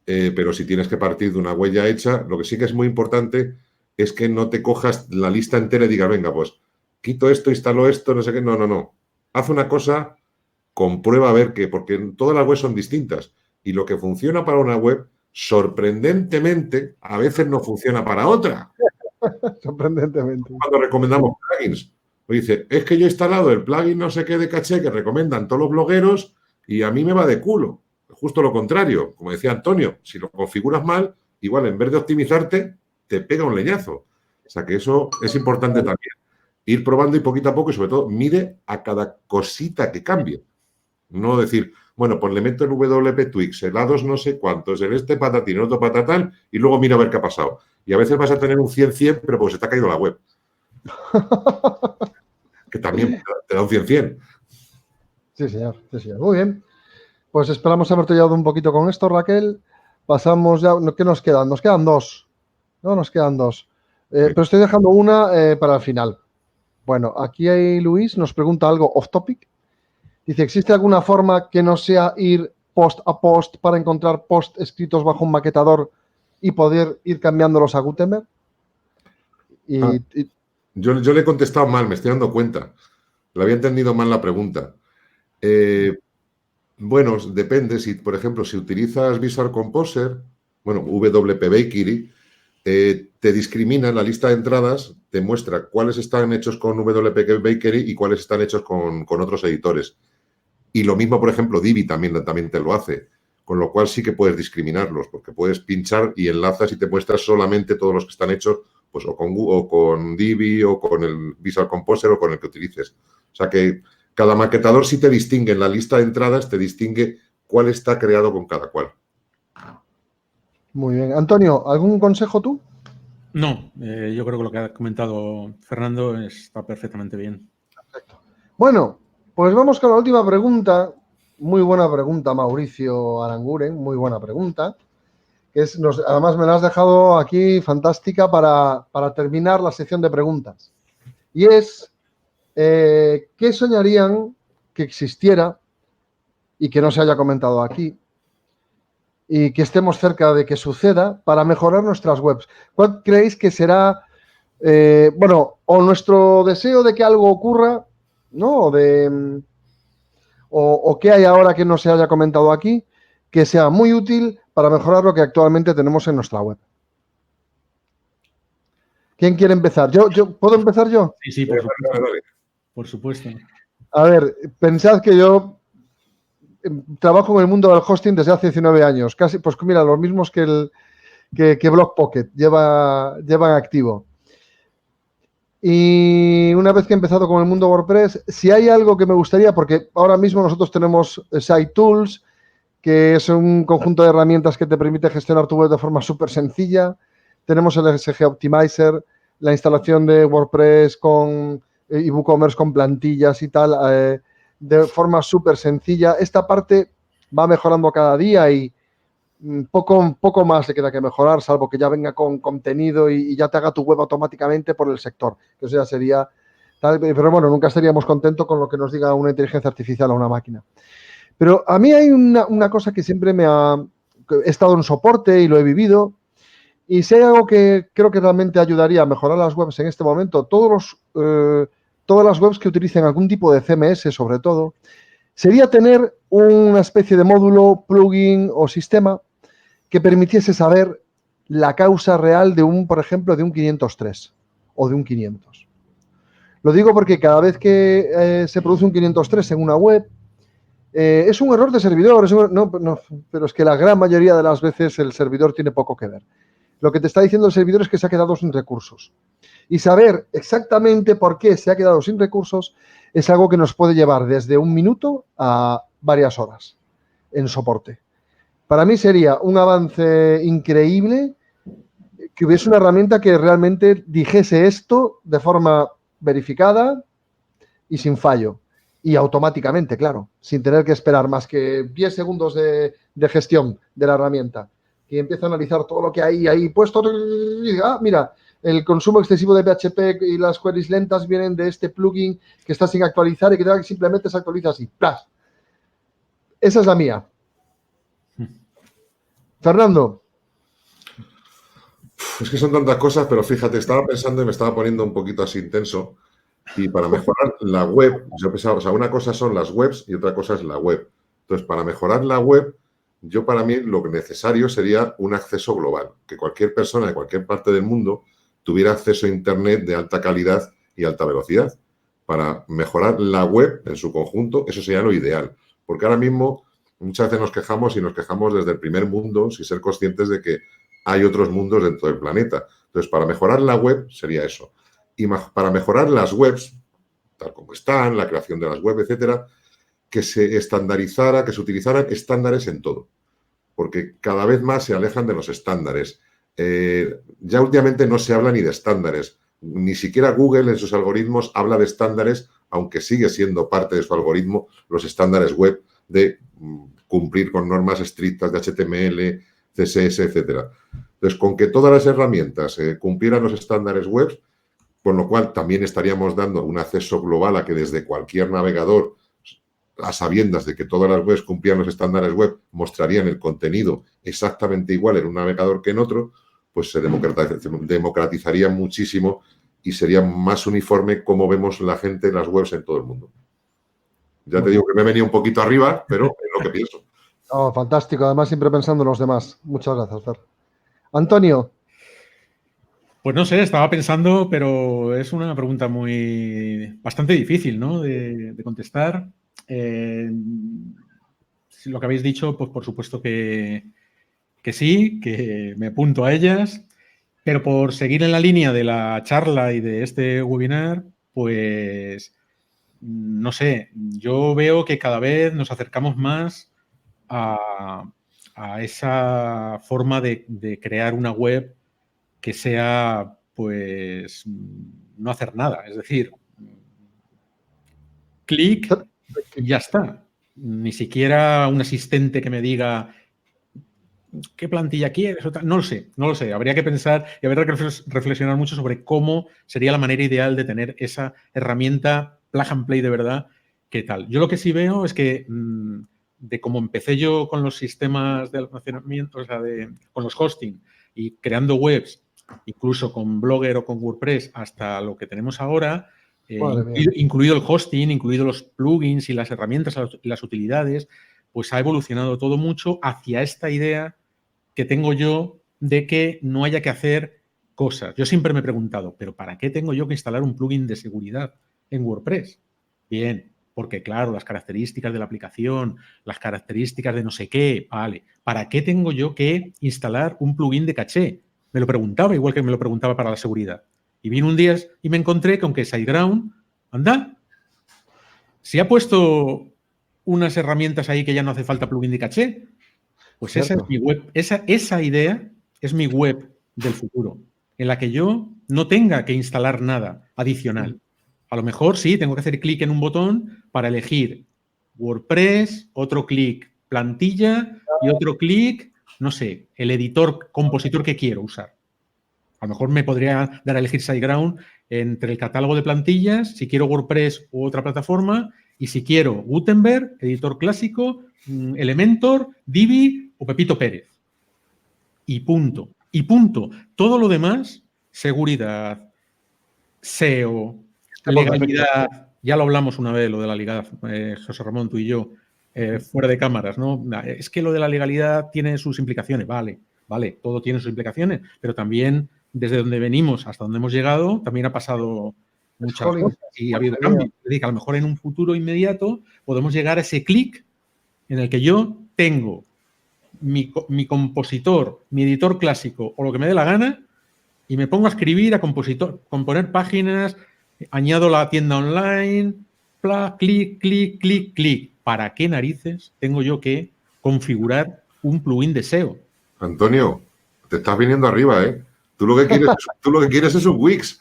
S3: pero si tienes que partir de una huella hecha, lo que sí que es muy importante es que no te cojas la lista entera y digas, venga, pues quito esto, instalo esto, no sé qué. No. Haz una cosa, comprueba a ver qué, porque todas las webs son distintas y lo que funciona para una web, sorprendentemente, a veces no funciona para otra.
S1: Sorprendentemente.
S3: Cuando recomendamos plugins, dice, es que yo he instalado el plugin no sé qué de caché que recomiendan todos los blogueros y a mí me va de culo. Justo lo contrario, como decía Antonio, si lo configuras mal, igual en vez de optimizarte, te pega un leñazo. O sea que eso es importante también. Ir probando y poquito a poco y sobre todo mide a cada cosita que cambie. No decir, bueno, pues le meto el WP Twix, el A2 no sé cuántos, el este patatín, el otro patatán y luego mira a ver qué ha pasado. Y a veces vas a tener un 100-100, pero pues se te ha caído la web. Que también te da un 100-100.
S1: Sí, señor. Muy bien. Pues esperamos haberte ayudado un poquito con esto, Raquel. Pasamos ya. ¿Qué nos quedan? Nos quedan 2. No, nos quedan 2. Pero estoy dejando una para el final. Bueno, aquí hay Luis, nos pregunta algo off topic. Dice, ¿existe alguna forma que no sea ir post a post para encontrar post escritos bajo un maquetador y poder ir cambiándolos a Gutenberg?
S3: Yo le he contestado mal, me estoy dando cuenta. Le había entendido mal la pregunta. Bueno, depende. Si, por ejemplo, si utilizas Visual Composer, bueno, WP Bakery, te discrimina en la lista de entradas, te muestra cuáles están hechos con WP Bakery y cuáles están hechos con otros editores. Y lo mismo, por ejemplo, Divi también te lo hace. Con lo cual sí que puedes discriminarlos, porque puedes pinchar y enlazas y te muestras solamente todos los que están hechos pues o con Divi o con el Visual Composer o con el que utilices. O sea que cada maquetador sí te distingue en la lista de entradas, te distingue cuál está creado con cada cual.
S1: Muy bien. Antonio, ¿algún consejo tú?
S2: No, yo creo que lo que ha comentado Fernando está perfectamente bien.
S1: Perfecto. Bueno, pues vamos con la última pregunta. Muy buena pregunta, Mauricio Aranguren, muy buena pregunta. Además me la has dejado aquí fantástica para terminar la sección de preguntas. Y es, ¿qué soñarían que existiera y que no se haya comentado aquí y que estemos cerca de que suceda para mejorar nuestras webs? ¿Cuál creéis que será, o nuestro deseo de que algo ocurra, ¿no? O qué hay ahora que no se haya comentado aquí, que sea muy útil para mejorar lo que actualmente tenemos en nuestra web? ¿Quién quiere empezar? ¿Puedo empezar yo?
S2: Sí, por supuesto. Por supuesto.
S1: A ver, pensad que yo trabajo en el mundo del hosting desde hace 19 años. Casi, pues mira, los mismos que Blockpocket llevan activo. Y una vez que he empezado con el mundo WordPress, si hay algo que me gustaría, porque ahora mismo nosotros tenemos Site Tools, que es un conjunto de herramientas que te permite gestionar tu web de forma súper sencilla. Tenemos el SG Optimizer, la instalación de WordPress con WooCommerce con plantillas y tal, de forma súper sencilla. Esta parte va mejorando cada día y poco más le queda que mejorar, salvo que ya venga con contenido y ya te haga tu web automáticamente por el sector. Eso ya sería tal, pero bueno, nunca estaríamos contentos con lo que nos diga una inteligencia artificial o una máquina. Pero a mí hay una cosa que siempre he estado en soporte y lo he vivido. Y si hay algo que creo que realmente ayudaría a mejorar las webs en este momento, todas las webs que utilicen algún tipo de CMS, sobre todo, sería tener una especie de módulo, plugin o sistema que permitiese saber la causa real por ejemplo, de un 503 o de un 500. Lo digo porque cada vez que se produce un 503 en una web, es un error de servidor, pero es que la gran mayoría de las veces el servidor tiene poco que ver. Lo que te está diciendo el servidor es que se ha quedado sin recursos. Y saber exactamente por qué se ha quedado sin recursos es algo que nos puede llevar desde un minuto a varias horas en soporte. Para mí sería un avance increíble que hubiese una herramienta que realmente dijese esto de forma verificada y sin fallo. Y automáticamente, claro, sin tener que esperar más que 10 segundos de gestión de la herramienta. Que empieza a analizar todo lo que hay ahí puesto. Mira, el consumo excesivo de PHP y las queries lentas vienen de este plugin que está sin actualizar y que simplemente se actualiza así. ¡Plas! Esa es la mía. Fernando.
S3: Es que son tantas cosas, pero fíjate, estaba pensando y me estaba poniendo un poquito así intenso. Y para mejorar la web, yo pensaba, o sea, una cosa son las webs y otra cosa es la web. Entonces, para mejorar la web, para mí lo necesario sería un acceso global, que cualquier persona de cualquier parte del mundo tuviera acceso a Internet de alta calidad y alta velocidad. Para mejorar la web en su conjunto, eso sería lo ideal. Porque ahora mismo muchas veces nos quejamos desde el primer mundo sin ser conscientes de que hay otros mundos dentro del planeta. Entonces, para mejorar la web sería eso. Y para mejorar las webs, tal como están, la creación de las webs, etcétera, que se estandarizara, que se utilizaran estándares en todo. Porque cada vez más se alejan de los estándares. Ya últimamente no se habla ni de estándares. Ni siquiera Google en sus algoritmos habla de estándares, aunque sigue siendo parte de su algoritmo los estándares web de cumplir con normas estrictas de HTML, CSS, etcétera. Entonces, con que todas las herramientas cumplieran los estándares web, con lo cual también estaríamos dando un acceso global a que desde cualquier navegador, a sabiendas de que todas las webs cumplían los estándares web, mostrarían el contenido exactamente igual en un navegador que en otro, pues se democratizaría muchísimo y sería más uniforme cómo vemos la gente en las webs en todo el mundo. Ya te digo que me he venido un poquito arriba, pero es lo que pienso.
S1: Oh, fantástico. Además, siempre pensando en los demás. Muchas gracias, Fer. Antonio.
S2: Pues no sé, estaba pensando, pero es una pregunta bastante difícil, ¿no? de contestar. Lo que habéis dicho, pues por supuesto que sí, que me apunto a ellas, pero por seguir en la línea de la charla y de este webinar, pues no sé, yo veo que cada vez nos acercamos más a esa forma de crear una web que sea, pues, no hacer nada. Es decir, clic y ya está. Ni siquiera un asistente que me diga qué plantilla quieres. No lo sé. Habría que pensar y habría que reflexionar mucho sobre cómo sería la manera ideal de tener esa herramienta plug and play de verdad. ¿Qué tal? Yo lo que sí veo es que de cómo empecé yo con los sistemas de almacenamiento, o sea, con los hosting y creando webs, incluso con Blogger o con WordPress, hasta lo que tenemos ahora, incluido el hosting, incluido los plugins y las herramientas y las utilidades, pues ha evolucionado todo mucho hacia esta idea que tengo yo de que no haya que hacer cosas. Yo siempre me he preguntado, ¿pero para qué tengo yo que instalar un plugin de seguridad en WordPress? Bien, porque claro, las características de la aplicación, las características de no sé qué, vale. ¿Para qué tengo yo que instalar un plugin de caché? Me lo preguntaba, igual que me lo preguntaba para la seguridad. Y vine un día y me encontré que aunque SiteGround, anda, si ha puesto unas herramientas ahí que ya no hace falta plugin de caché, pues esa es mi web. Esa idea es mi web del futuro, en la que yo no tenga que instalar nada adicional. A lo mejor sí, tengo que hacer clic en un botón para elegir WordPress, otro clic plantilla y otro clic, no sé, el editor, compositor que quiero usar. A lo mejor me podría dar a elegir SiteGround entre el catálogo de plantillas, si quiero WordPress u otra plataforma, y si quiero Gutenberg, editor clásico, Elementor, Divi o Pepito Pérez. Y punto. Y punto. Todo lo demás, seguridad, SEO, legalidad, ya lo hablamos una vez, lo de la legalidad, José Ramón, tú y yo, fuera de cámaras, ¿no? Es que lo de la legalidad tiene sus implicaciones, vale, todo tiene sus implicaciones, pero también desde donde venimos hasta donde hemos llegado, también ha pasado muchas cosas y ha habido cambios. Es decir, que a lo mejor en un futuro inmediato podemos llegar a ese clic en el que yo tengo mi compositor, mi editor clásico o lo que me dé la gana y me pongo a escribir, a componer páginas, añado la tienda online, clic, clic, clic, clic. ¿Para qué narices tengo yo que configurar un plugin de SEO?
S3: Antonio, te estás viniendo arriba, ¿eh? Tú lo que quieres es un Wix.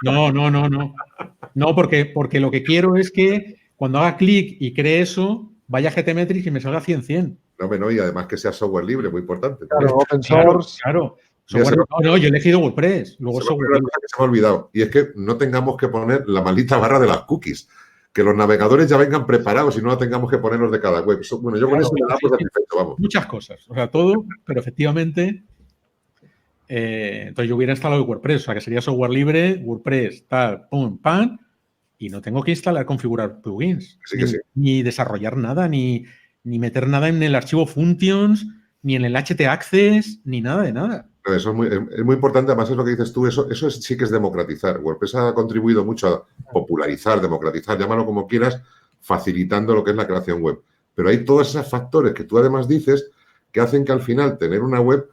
S2: No. No, porque lo que quiero es que cuando haga clic y cree eso, vaya a GTmetrix y me salga 100-100.
S3: No, y además que sea software libre, muy importante.
S1: Claro, open source.
S2: Claro. Yo he elegido WordPress. Luego software libre.
S3: Que se me ha olvidado. Y es que no tengamos que poner la maldita barra de las cookies. Que los navegadores ya vengan preparados y no la tengamos que ponerlos de cada web. Bueno, yo con eso me da pues satisfecho, vamos.
S2: Muchas cosas. O sea, todo, pero efectivamente... entonces yo hubiera instalado WordPress, o sea que sería software libre, WordPress, tal, pum, pam, y no tengo que configurar plugins, ni desarrollar nada, ni meter nada en el archivo functions, ni en el htaccess, ni nada de nada.
S3: Eso es muy importante, además es lo que dices tú, eso sí que es democratizar. WordPress ha contribuido mucho a popularizar, democratizar, llámalo como quieras, facilitando lo que es la creación web. Pero hay todos esos factores que tú además dices que hacen que al final tener una web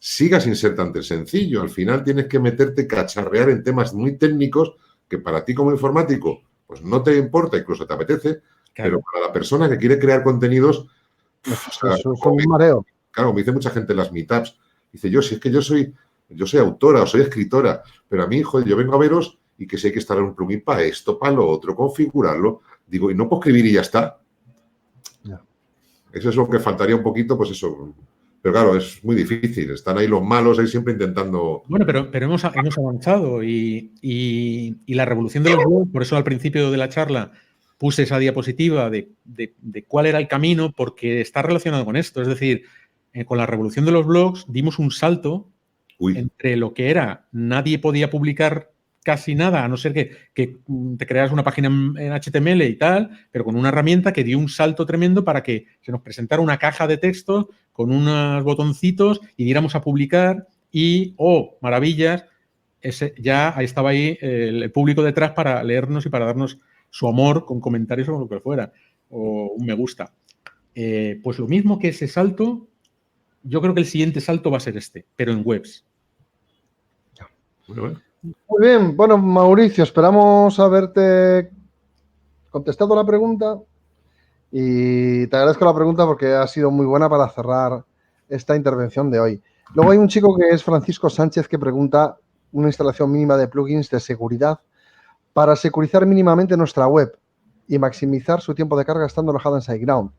S3: siga sin ser tan sencillo. Al final tienes que meterte, cacharrear en temas muy técnicos que para ti como informático pues no te importa, incluso te apetece, pero para la persona que quiere crear contenidos...
S1: es un mareo.
S3: Claro, me dice mucha gente en las meetups, dice, si es que yo soy autora o soy escritora, pero a mí, joder, yo vengo a veros y que si hay que instalar un plugin para esto, para lo otro, configurarlo, digo, y no puedo escribir y ya está.
S1: Ya.
S3: Eso es lo que faltaría un poquito, pues eso... Pero claro, es muy difícil. Están ahí los malos ahí siempre intentando...
S2: Bueno, pero hemos avanzado y la revolución de los blogs, por eso al principio de la charla puse esa diapositiva de cuál era el camino, porque está relacionado con esto. Es decir, con la revolución de los blogs dimos un salto entre lo que era nadie podía publicar casi nada, a no ser que te crearas una página en HTML y tal, pero con una herramienta que dio un salto tremendo para que se nos presentara una caja de texto con unos botoncitos y diéramos a publicar y, maravillas, ya estaba ahí el público detrás para leernos y para darnos su amor con comentarios o lo que fuera, o un me gusta. Pues lo mismo que ese salto, yo creo que el siguiente salto va a ser este, pero en webs.
S1: Muy bien, bueno, Mauricio, esperamos haberte contestado la pregunta y te agradezco la pregunta porque ha sido muy buena para cerrar esta intervención de hoy. Luego hay un chico que es Francisco Sánchez que pregunta una instalación mínima de plugins de seguridad para securizar mínimamente nuestra web y maximizar su tiempo de carga estando alojada en SiteGround.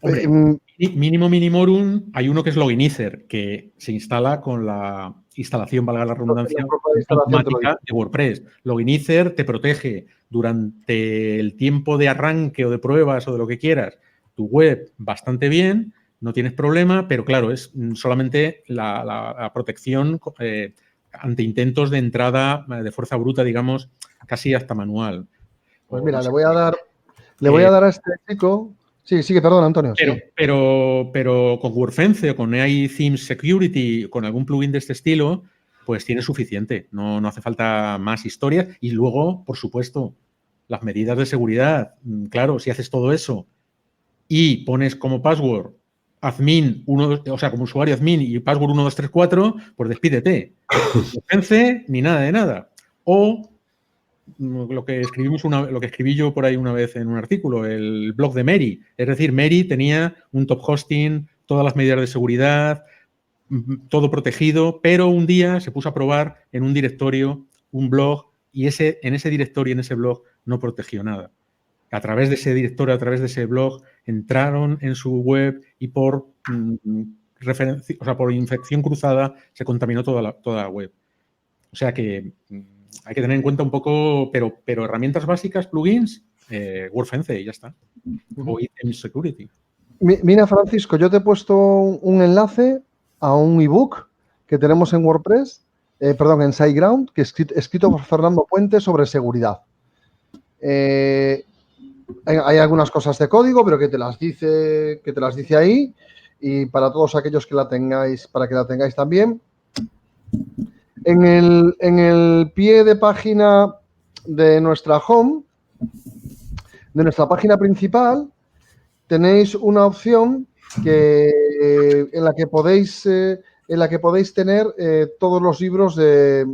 S2: Hombre, mínimo minimorum, hay uno que es Loginizer, que se instala con la instalación, valga la redundancia, automática de WordPress. Loginizer te protege durante el tiempo de arranque o de pruebas o de lo que quieras tu web bastante bien, no tienes problema, pero claro, es solamente la protección ante intentos de entrada de fuerza bruta, digamos, casi hasta manual.
S1: Pues mira, le voy a dar a este chico... Sí, perdón, Antonio.
S2: Pero con WordFence o con AI Themes Security, con algún plugin de este estilo, pues tiene suficiente. No hace falta más historias. Y luego, por supuesto, las medidas de seguridad. Claro, si haces todo eso y pones como password admin, como usuario admin y password 1234, pues despídete. WordFence ni nada de nada. O lo que escribí yo por ahí una vez en un artículo, el blog de Mary. Es decir, Mary tenía un top hosting, todas las medidas de seguridad, todo protegido, pero un día se puso a probar en un directorio un blog y en ese directorio, en ese blog, no protegió nada. a través de ese directorio, a través de ese blog, entraron en su web y por por infección cruzada se contaminó toda la web. O sea que hay que tener en cuenta un poco, pero herramientas básicas, plugins, WordFence y ya está. O ITM Security.
S1: Mira, Francisco, yo te he puesto un enlace a un ebook que tenemos en WordPress, en SiteGround, que es escrito por Fernando Puente sobre seguridad. Hay algunas cosas de código, pero que te las dice ahí. Y para todos aquellos que la tengáis, para que la tengáis también. En el pie de página de nuestra home, de nuestra página principal, tenéis una opción en la que podéis tener todos los libros de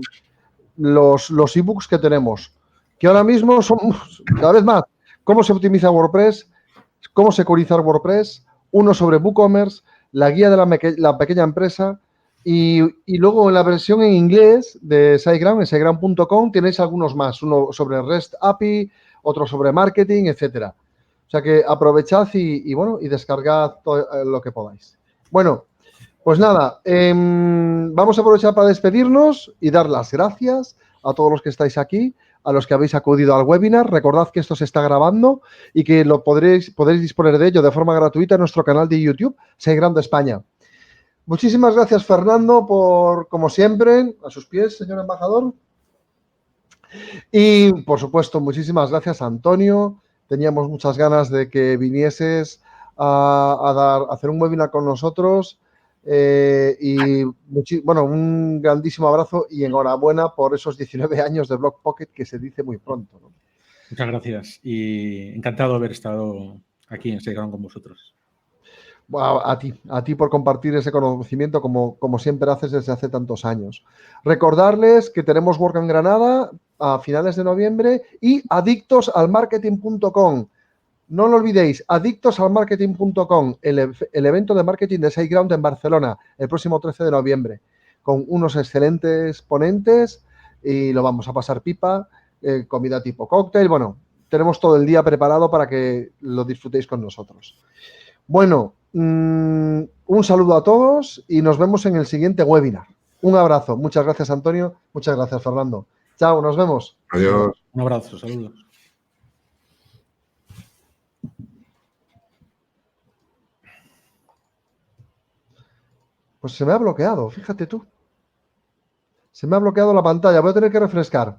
S1: los ebooks que tenemos, que ahora mismo son cada vez más. Cómo se optimiza WordPress, cómo securizar WordPress, uno sobre WooCommerce, la guía de la pequeña empresa y luego en la versión en inglés de SiteGround, en siteground.com, tenéis algunos más, uno sobre REST API, otro sobre marketing, etcétera. O sea que aprovechad y descargad todo lo que podáis. Bueno, pues nada, vamos a aprovechar para despedirnos y dar las gracias a todos los que estáis aquí, a los que habéis acudido al webinar. Recordad que esto se está grabando y que podréis disponer de ello de forma gratuita en nuestro canal de YouTube, SiteGround España. Muchísimas gracias, Fernando, por, como siempre, a sus pies, señor embajador. Y, por supuesto, muchísimas gracias, Antonio. Teníamos muchas ganas de que vinieses a hacer un webinar con nosotros. Un grandísimo abrazo y enhorabuena por esos 19 años de Blog Pocket, que se dice muy pronto, ¿no?
S2: Muchas gracias y encantado de haber estado aquí en SiteGround con vosotros.
S1: A ti por compartir ese conocimiento como siempre haces desde hace tantos años. Recordarles que tenemos WordCamp Granada a finales de noviembre y adictosalmarketing.com. No lo olvidéis, adictosalmarketing.com, el evento de marketing de SiteGround en Barcelona, el próximo 13 de noviembre, con unos excelentes ponentes y lo vamos a pasar pipa, comida tipo cóctel. Bueno, tenemos todo el día preparado para que lo disfrutéis con nosotros. Bueno, un saludo a todos y nos vemos en el siguiente webinar. Un abrazo. Muchas gracias, Antonio. Muchas gracias, Fernando. Chao, nos vemos.
S3: Adiós.
S2: Un abrazo, saludos.
S1: Pues se me ha bloqueado, fíjate tú. Se me ha bloqueado la pantalla. Voy a tener que refrescar.